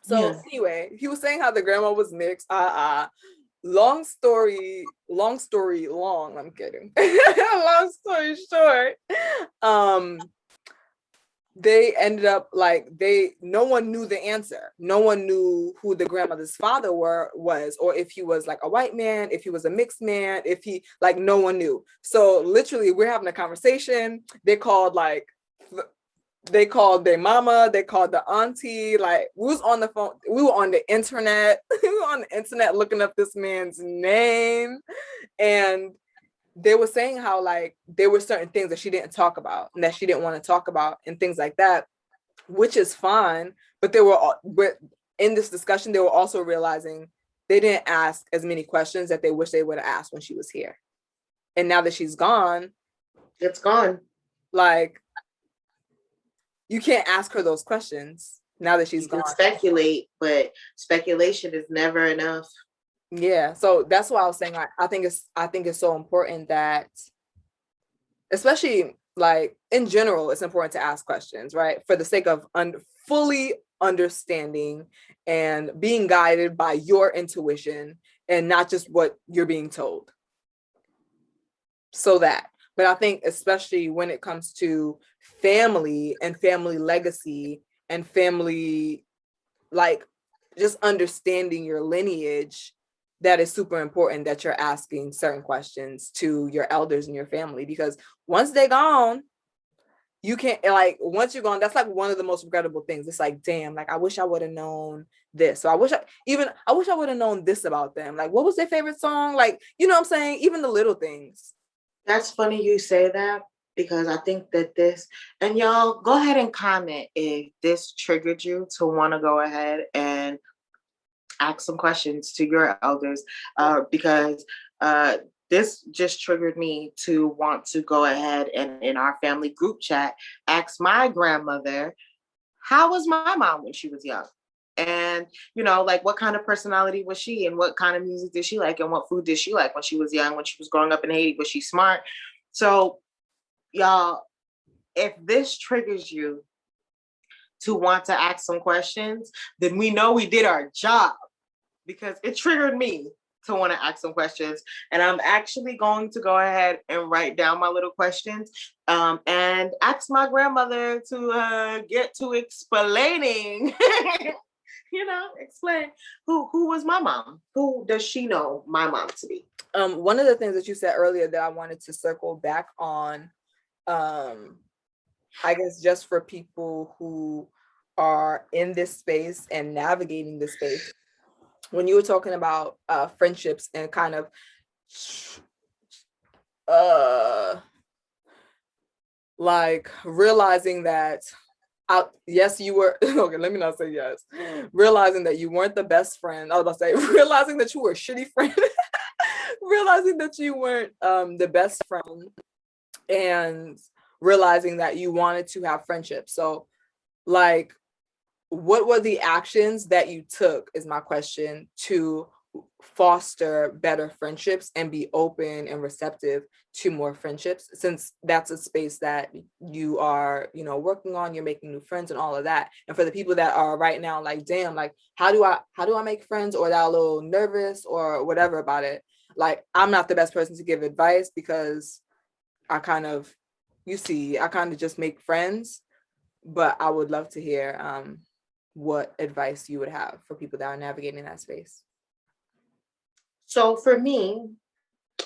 So anyway, he was saying how the grandma was mixed. Long story long. I'm kidding. Long story short, they ended up like no one knew the answer. No one knew who the grandmother's father was, or if he was like a white man, if he was a mixed man, if he like, no one knew. So literally we're having a conversation. They called their mama, they called the auntie, like we was on the phone, we were on the internet, we were on the internet looking up this man's name. And they were saying how like there were certain things that she didn't talk about and that she didn't want to talk about and things like that, which is fine. But in this discussion, they were also realizing they didn't ask as many questions that they wish they would have asked when she was here. And now that she's gone, it's gone. Like, you can't ask her those questions now that she's gone. Speculate, but speculation is never enough. Yeah, so that's why I was saying, like, I think it's so important that, especially like in general, it's important to ask questions, right? For the sake of fully understanding and being guided by your intuition and not just what you're being told. But I think especially when it comes to family and family legacy and family, like just understanding your lineage, that is super important that you're asking certain questions to your elders in your family, because once they're gone, you can't, like, once you're gone, that's like one of the most regrettable things. It's like, damn, like I wish I would have known this. So I wish I would have known this about them. Like, what was their favorite song? Like, you know what I'm saying? Even the little things. That's funny you say that, because I think that this, and y'all go ahead and comment if this triggered you to want to go ahead and ask some questions to your elders, because this just triggered me to want to go ahead and in our family group chat, ask my grandmother, how was my mom when she was young? And, like what kind of personality was she, and what kind of music did she like, and what food did she like when she was young, when she was growing up in Haiti? Was she smart? So y'all, if this triggers you to want to ask some questions, then we know we did our job, because it triggered me to want to ask some questions. And I'm actually going to go ahead and write down my little questions, and ask my grandmother to get to explaining, explain who was my mom? Who does she know my mom to be? One of the things that you said earlier that I wanted to circle back on, I guess just for people who are in this space and navigating this space, when you were talking about friendships and kind of like realizing that, yes, you were, okay, let me not say yes, realizing that you weren't the best friend. I was about to say, realizing that you were a shitty friend, realizing that you weren't the best friend, and realizing that you wanted to have friendships. So like, what were the actions that you took, is my question, to foster better friendships and be open and receptive to more friendships, since that's a space that you are, working on, you're making new friends and all of that. And for the people that are right now like, damn, like how do I make friends, or they're a little nervous or whatever about it, like I'm not the best person to give advice, because I kind of just make friends. But I would love to hear what advice you would have for people that are navigating that space. So for me,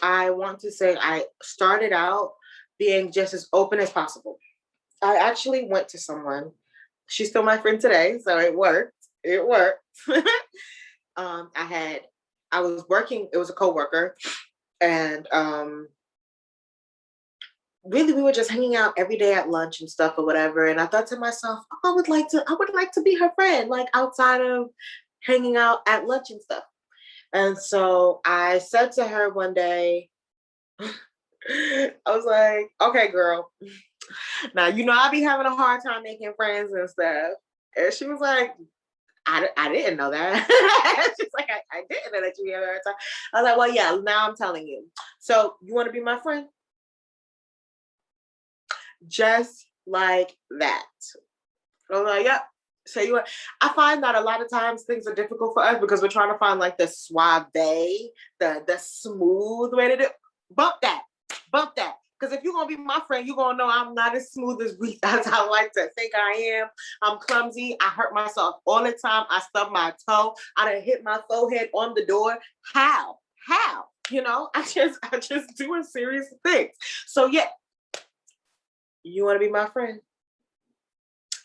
I want to say I started out being just as open as possible. I actually went to someone. She's still my friend today, so it worked. It worked. I was working, it was a coworker, and really we were just hanging out every day at lunch and stuff or whatever. And I thought to myself, oh, I would like to be her friend, like outside of hanging out at lunch and stuff. And so I said to her one day, I was like, okay, girl. Now, I be having a hard time making friends and stuff. And she was like, I didn't know that. She's like, I didn't know that you have a hard time. I was like, well, yeah, now I'm telling you. So you want to be my friend? Just like that. I was like, yep. So I find that a lot of times things are difficult for us because we're trying to find like the suave, the smooth way to do. Bump that. Because if you're gonna be my friend, you're gonna know I'm not as smooth as I like to think I am. I'm clumsy. I hurt myself all the time. I stub my toe. I done hit my forehead on the door. How? I just do a series of things. So yeah, you want to be my friend?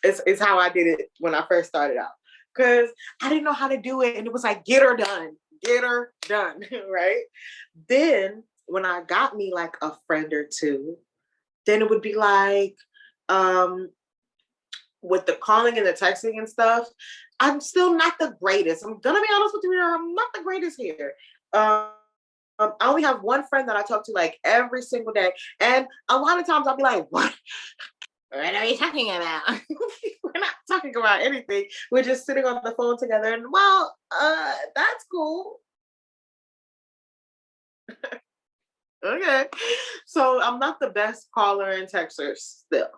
It's how I did it when I first started out. Because I didn't know how to do it. And it was like, get her done, right? Then when I got me like a friend or two, then it would be like, with the calling and the texting and stuff, I'm still not the greatest. I'm gonna be honest with you, I'm not the greatest here. I only have one friend that I talk to like every single day. And a lot of times I'll be like, what are you talking about? We're not talking about anything. We're just sitting on the phone together and that's cool. Okay. So I'm not the best caller and texter still,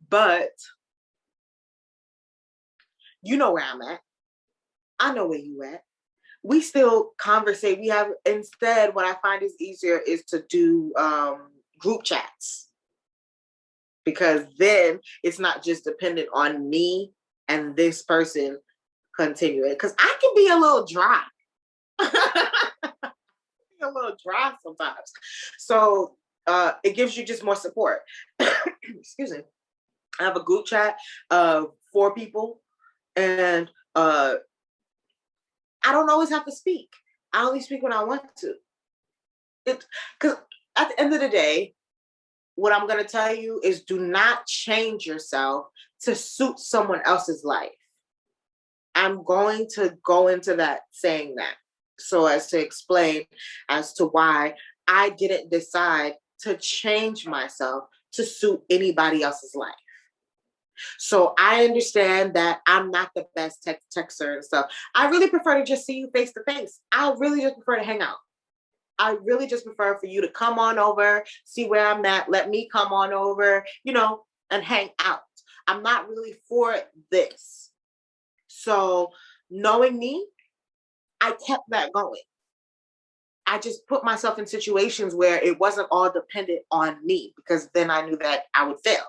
but you know where I'm at. I know where you at. We still conversate. Instead, what I find is easier is to do group chats, because then it's not just dependent on me and this person continuing. Because I can be a little dry. A little dry sometimes. So it gives you just more support. Excuse me. I have a group chat of 4 people, and I don't always have to speak. I only speak when I want to. Because at the end of the day, what I'm going to tell you is do not change yourself to suit someone else's life. I'm going to go into that saying that so as to explain as to why I didn't decide to change myself to suit anybody else's life. So I understand that I'm not the best texter and stuff. I really prefer to just see you face to face. I really just prefer to hang out. I really just prefer for you to come on over, see where I'm at, let me come on over, and hang out. I'm not really for this. So knowing me, I kept that going. I just put myself in situations where it wasn't all dependent on me, because then I knew that I would fail.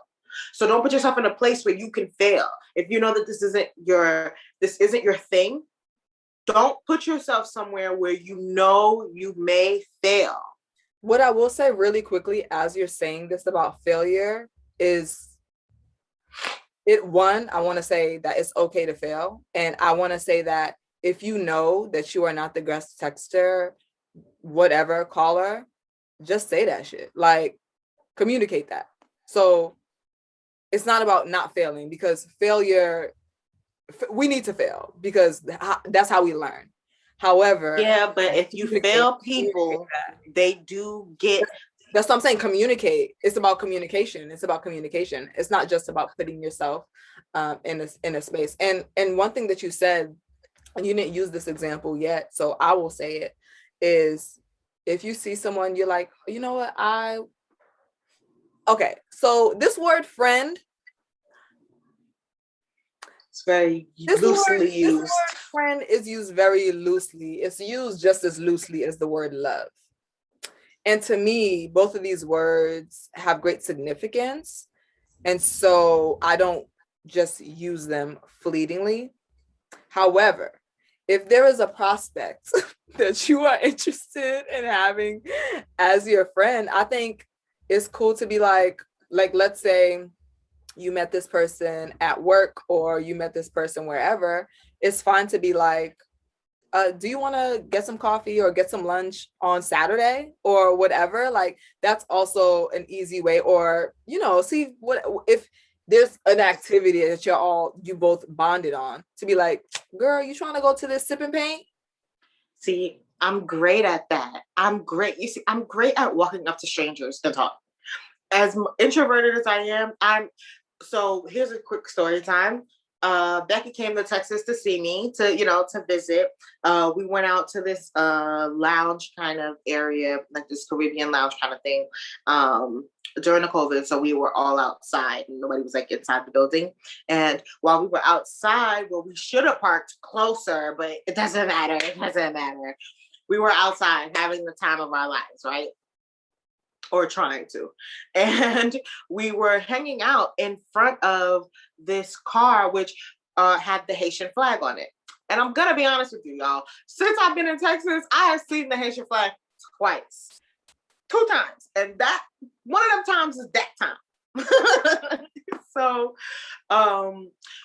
So don't put yourself in a place where you can fail. If you know that this isn't your thing, don't put yourself somewhere where you know you may fail. What I will say really quickly as you're saying this about failure is I want to say that it's okay to fail. And I want to say that if you know that you are not the best texter, whatever, caller, just say that shit. Like, communicate that. So it's not about not failing, because failure, we need to fail because that's how we learn. However, yeah, but if you fail people, they do get. That's what I'm saying. Communicate. It's about communication. It's not just about putting yourself in a space. And one thing that you said, and you didn't use this example yet, so I will say it, is if you see someone, you're like, you know what, okay. So this word friend, it's very loosely used. This word friend is used very loosely. It's used just as loosely as the word love. And to me, both of these words have great significance. And so I don't just use them fleetingly. However, if there is a prospect that you are interested in having as your friend, I think it's cool to be like, let's say you met this person at work or you met this person wherever. It's fine to be like, do you want to get some coffee or get some lunch on Saturday or whatever? Like that's also an easy way. Or, you know, see what if there's an activity that you both bonded on to be like, girl, you trying to go to this sip and paint? See, I'm great at that. I'm great. You see, I'm great at walking up to strangers and talk. As introverted as I am, so here's a quick story time. Becky came to Texas to see me, to visit. We went out to this lounge kind of area, like this Caribbean lounge kind of thing, during the COVID. So we were all outside and nobody was like inside the building. And while we were outside, well, we should have parked closer, but it doesn't matter. It doesn't matter. We were outside having the time of our lives, right? Or trying to. And we were hanging out in front of this car, which had the Haitian flag on it. And I'm going to be honest with you, y'all. Since I've been in Texas, I have seen the Haitian flag twice. 2 times. And that, one of them times is that time. So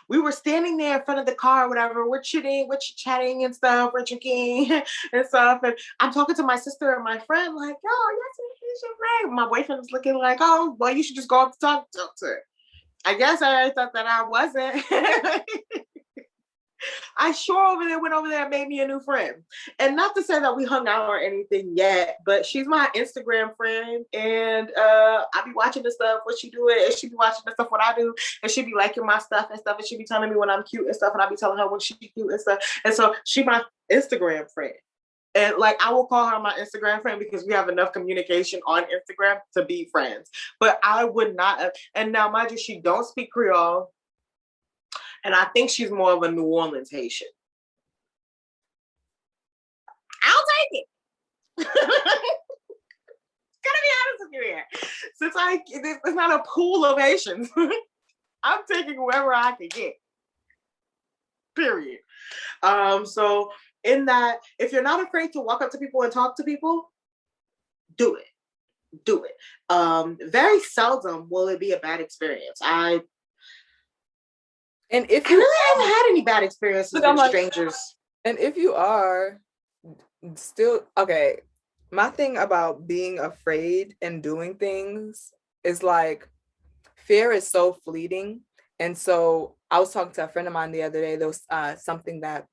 we were standing there in front of the car, whatever. We're chatting and stuff. We're drinking and stuff. And I'm talking to my sister and my friend, like, yo, yes, it's your friend. My boyfriend was looking like, oh, well, you should just go up to talk to her. I guess I thought that I wasn't. I sure went over there and made me a new friend. And not to say that we hung out or anything yet, but she's my Instagram friend. And I be watching the stuff, what she doing, and she be watching the stuff what I do, and she be liking my stuff and stuff, and she be telling me when I'm cute and stuff, and I be telling her when she cute and stuff. And so she my Instagram friend. And like I will call her my Instagram friend because we have enough communication on Instagram to be friends. But I would not have, and now mind you, she don't speak Creole. And I think she's more of a New Orleans Haitian. I'll take it. Gotta be honest with you here. Since it's not a pool of Haitians, I'm taking whoever I can get. Period. So in that, if you're not afraid to walk up to people and talk to people, do it. Do it. Very seldom will it be a bad experience. And if I really haven't had any bad experiences with strangers. And if you are still, okay, my thing about being afraid and doing things is like, fear is so fleeting. And so I was talking to a friend of mine the other day. There was something that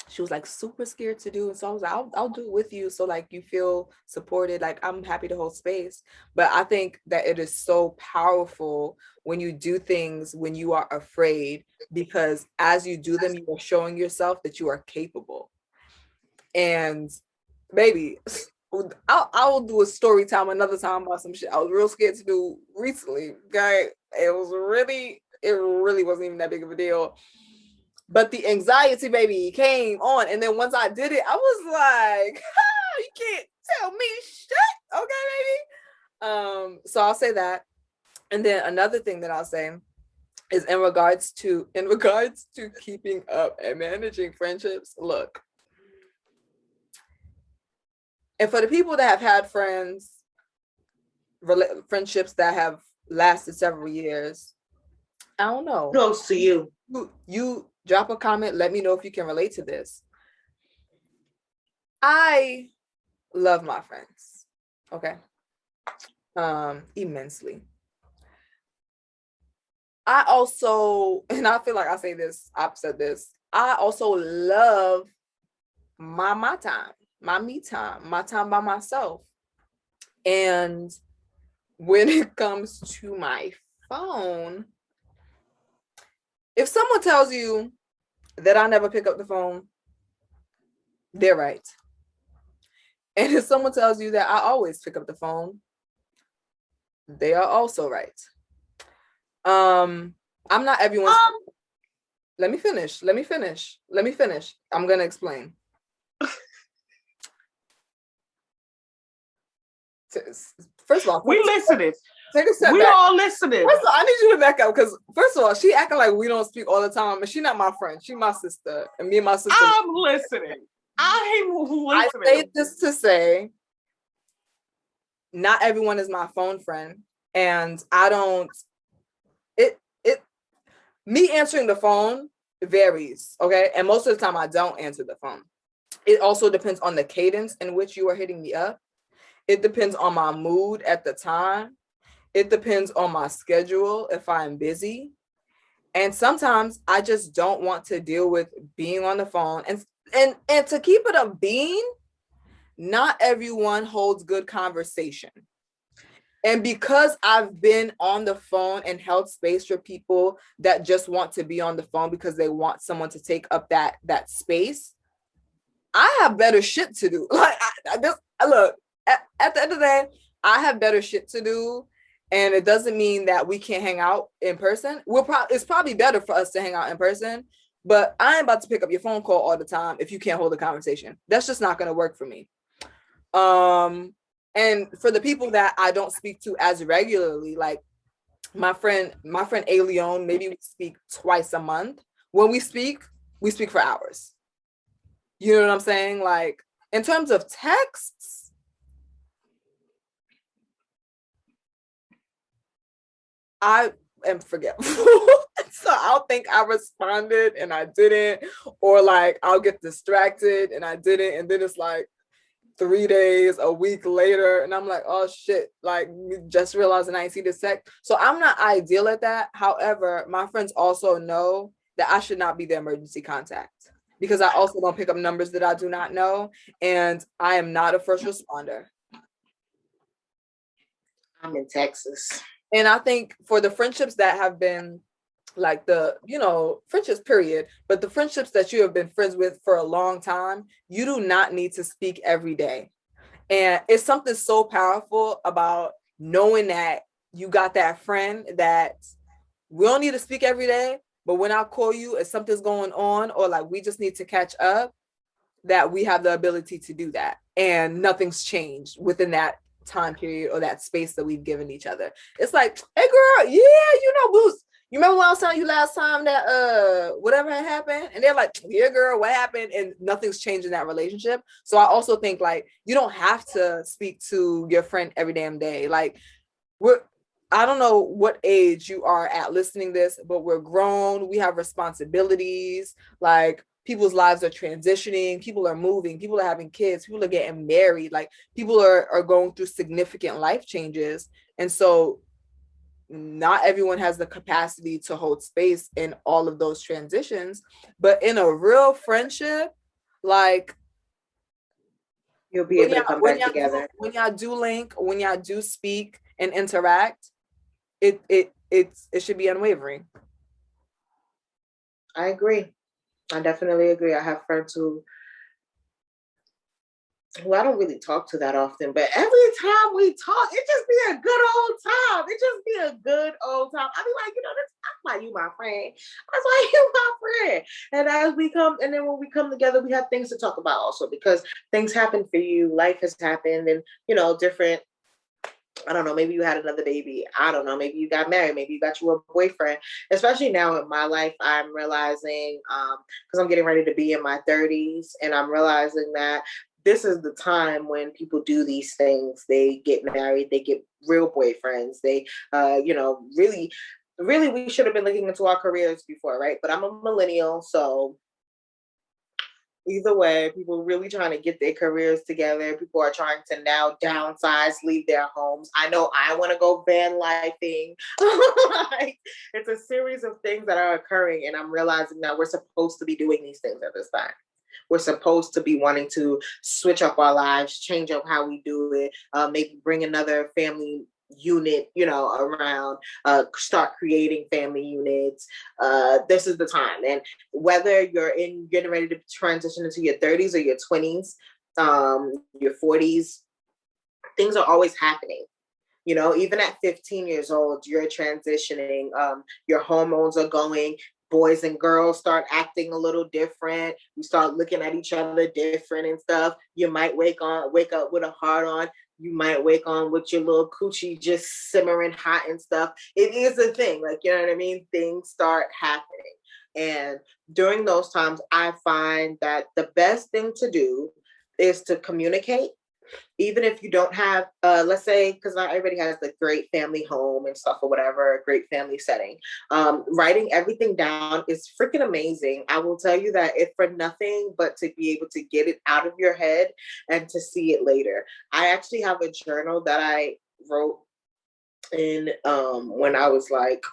she was like super scared to do. And so I was like, I'll do it with you. So like you feel supported, like I'm happy to hold space. But I think that it is so powerful when you do things when you are afraid, because as you do them, you are showing yourself that you are capable. And baby, I will do a story time another time about some shit I was real scared to do recently. Okay. It really wasn't even that big of a deal. But the anxiety, baby, came on. And then once I did it, I was like, you can't tell me shit. Okay, baby. So I'll say that. And then another thing that I'll say is in regards to keeping up and managing friendships. Look, and for the people that have had friendships that have lasted several years, I don't know. Close to you. You drop a comment. Let me know if you can relate to this. I love my friends. Okay. Immensely. I also, and I feel like I've said this, I also love my time, my me time, my time by myself. And when it comes to my phone, if someone tells you that I never pick up the phone, they're right. And if someone tells you that I always pick up the phone, they are also right. I'm not everyone's. Let me finish. I'm going to explain. First of all, we listening. Take a step we back. All listening. First of all, I need you to back up because first of all, she acting like we don't speak all the time, and she's not my friend. She's my sister, and me and my sister. I'm listening. I say this to say, not everyone is my phone friend, and I don't. Me answering the phone varies, okay, and most of the time I don't answer the phone. It also depends on the cadence in which you are hitting me up. It depends on my mood at the time. It depends on my schedule if I'm busy. And sometimes I just don't want to deal with being on the phone. And to keep it a bean, not everyone holds good conversation. And because I've been on the phone and held space for people that just want to be on the phone because they want someone to take up that space, I have better shit to do. Like look, at the end of the day, I have better shit to do. And it doesn't mean that we can't hang out in person. It's probably better for us to hang out in person, but I ain't about to pick up your phone call all the time if you can't hold a conversation. That's just not going to work for me. And for the people that I don't speak to as regularly, like my friend A Leon, maybe we speak twice a month. When we speak for hours. You know what I'm saying? Like, in terms of texts, I am forgetful. So I'll think I responded and I didn't, or like I'll get distracted and I didn't, and then it's like 3 days, a week later, and I'm like, oh shit, like just realizing I didn't see this text. So I'm not ideal at that. However, my friends also know that I should not be the emergency contact, because I also don't pick up numbers that I do not know, and I am not a first responder. I'm in Texas. And I think for the friendships that have been like friendships period, but the friendships that you have been friends with for a long time, you do not need to speak every day. And it's something so powerful about knowing that you got that friend that we don't need to speak every day, but when I call you if something's going on or like we just need to catch up, that we have the ability to do that and nothing's changed within that time period or that space that we've given each other. It's like, hey girl, yeah, Boost, you remember when I was telling you last time that whatever had happened? And they're like, yeah, girl, what happened? And nothing's changed in that relationship. So I also think like you don't have to speak to your friend every damn day. Like I don't know what age you are at listening this, but we're grown. We have responsibilities. Like people's lives are transitioning. People are moving. People are having kids. People are getting married. Like people are going through significant life changes. And so not everyone has the capacity to hold space in all of those transitions, but in a real friendship, like you'll be able to come back together. When y'all do link, when y'all do speak and interact, it should be unwavering. I agree. I definitely agree. I have friends who I don't really talk to that often, but every time we talk, it just be a good old time. It just be a good old time. I be like, that's why you my friend. That's why you my friend. And then when we come together, we have things to talk about also, because things happen for you. Life has happened, and different. I don't know, maybe you had another baby. I don't know, maybe you got married, maybe you got your boyfriend. Especially now in my life, I'm realizing, because I'm getting ready to be in my 30s, and I'm realizing that this is the time when people do these things. They get married, they get real boyfriends. They, really, really, we should have been looking into our careers before, right? But I'm a millennial, so either way, people really trying to get their careers together. People are trying to now downsize, leave their homes. I know I want to go van lifing. Like, it's a series of things that are occurring, and I'm realizing that we're supposed to be doing these things at this time. We're supposed to be wanting to switch up our lives, change up how we do it, maybe bring another family unit, around, start creating family units. This is the time. And whether you're getting ready to transition into your 30s or your 20s, your 40s, things are always happening. Even at 15 years old, you're transitioning. Your hormones are going. Boys and girls start acting a little different. We start looking at each other different and stuff. You might wake up with a heart on. You might wake on with your little coochie just simmering hot and stuff. It is a thing. Like, you know what I mean? Things start happening. And during those times, I find that the best thing to do is to communicate. Even if you don't have, let's say, because not everybody has the great family home and stuff or whatever, a great family setting. Writing everything down is freaking amazing. I will tell you that if for nothing but to be able to get it out of your head and to see it later. I actually have a journal that I wrote in when I was like,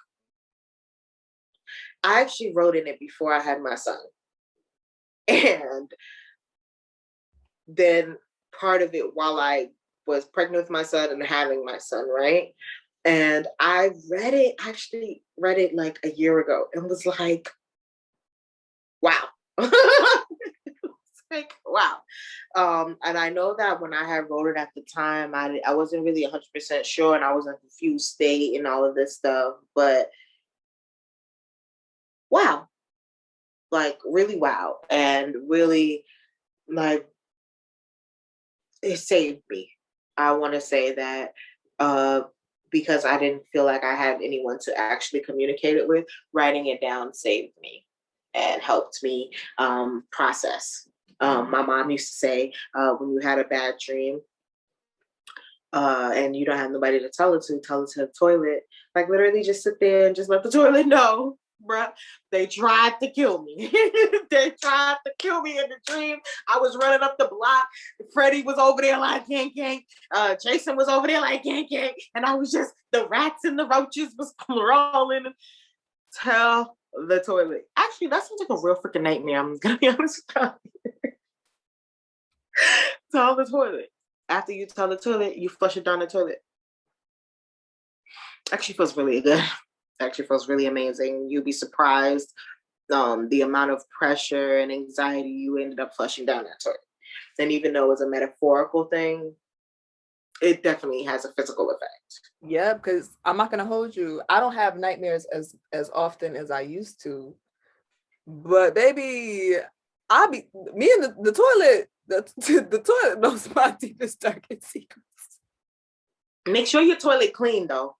I actually wrote in it before I had my son. And then part of it while I was pregnant with my son and having my son, right? And I actually read it like a year ago and was like, wow. Like, wow. And I know that when I had wrote it at the time, I wasn't really 100% sure and I was in a confused state and all of this stuff, but wow. Like really wow. And really like it saved me. I want to say that because I didn't feel like I had anyone to actually communicate it with, writing it down saved me and helped me process. My mom used to say, when you had a bad dream and you don't have nobody to tell it to the toilet. Like literally just sit there and just let the toilet know. Bruh, they tried to kill me. They tried to kill me in the dream. I was running up the block. Freddie was over there like gang gang. Jason was over there like gang gang. And I was just, the rats and the roaches was crawling. Tell the toilet. Actually, that sounds like a real freaking nightmare. I'm gonna be honest with you. Tell the toilet. After you tell the toilet, you flush it down the toilet. Actually feels really good. Actually feels really amazing. You'd be surprised the amount of pressure and anxiety you ended up flushing down that toilet. And even though it's a metaphorical thing, it definitely has a physical effect. Yeah, because I'm not gonna hold you. I don't have nightmares as often as I used to. But baby, I be me and the toilet, the toilet knows my deepest, darkest secrets. Make sure your toilet clean though.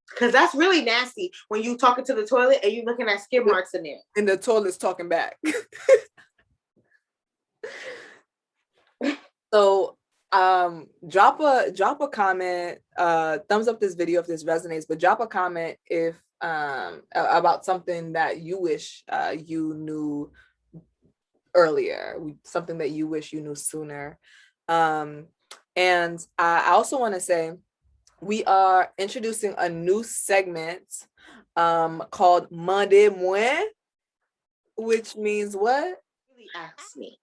Because that's really nasty when you talking to the toilet and you looking at skid marks in there. And the toilet's talking back. So drop a comment, thumbs up this video if this resonates, but drop a comment if about something that you wish you knew earlier, something that you wish you knew sooner. And I also want to say we are introducing a new segment called Mande Moi, which means what? Really ask me.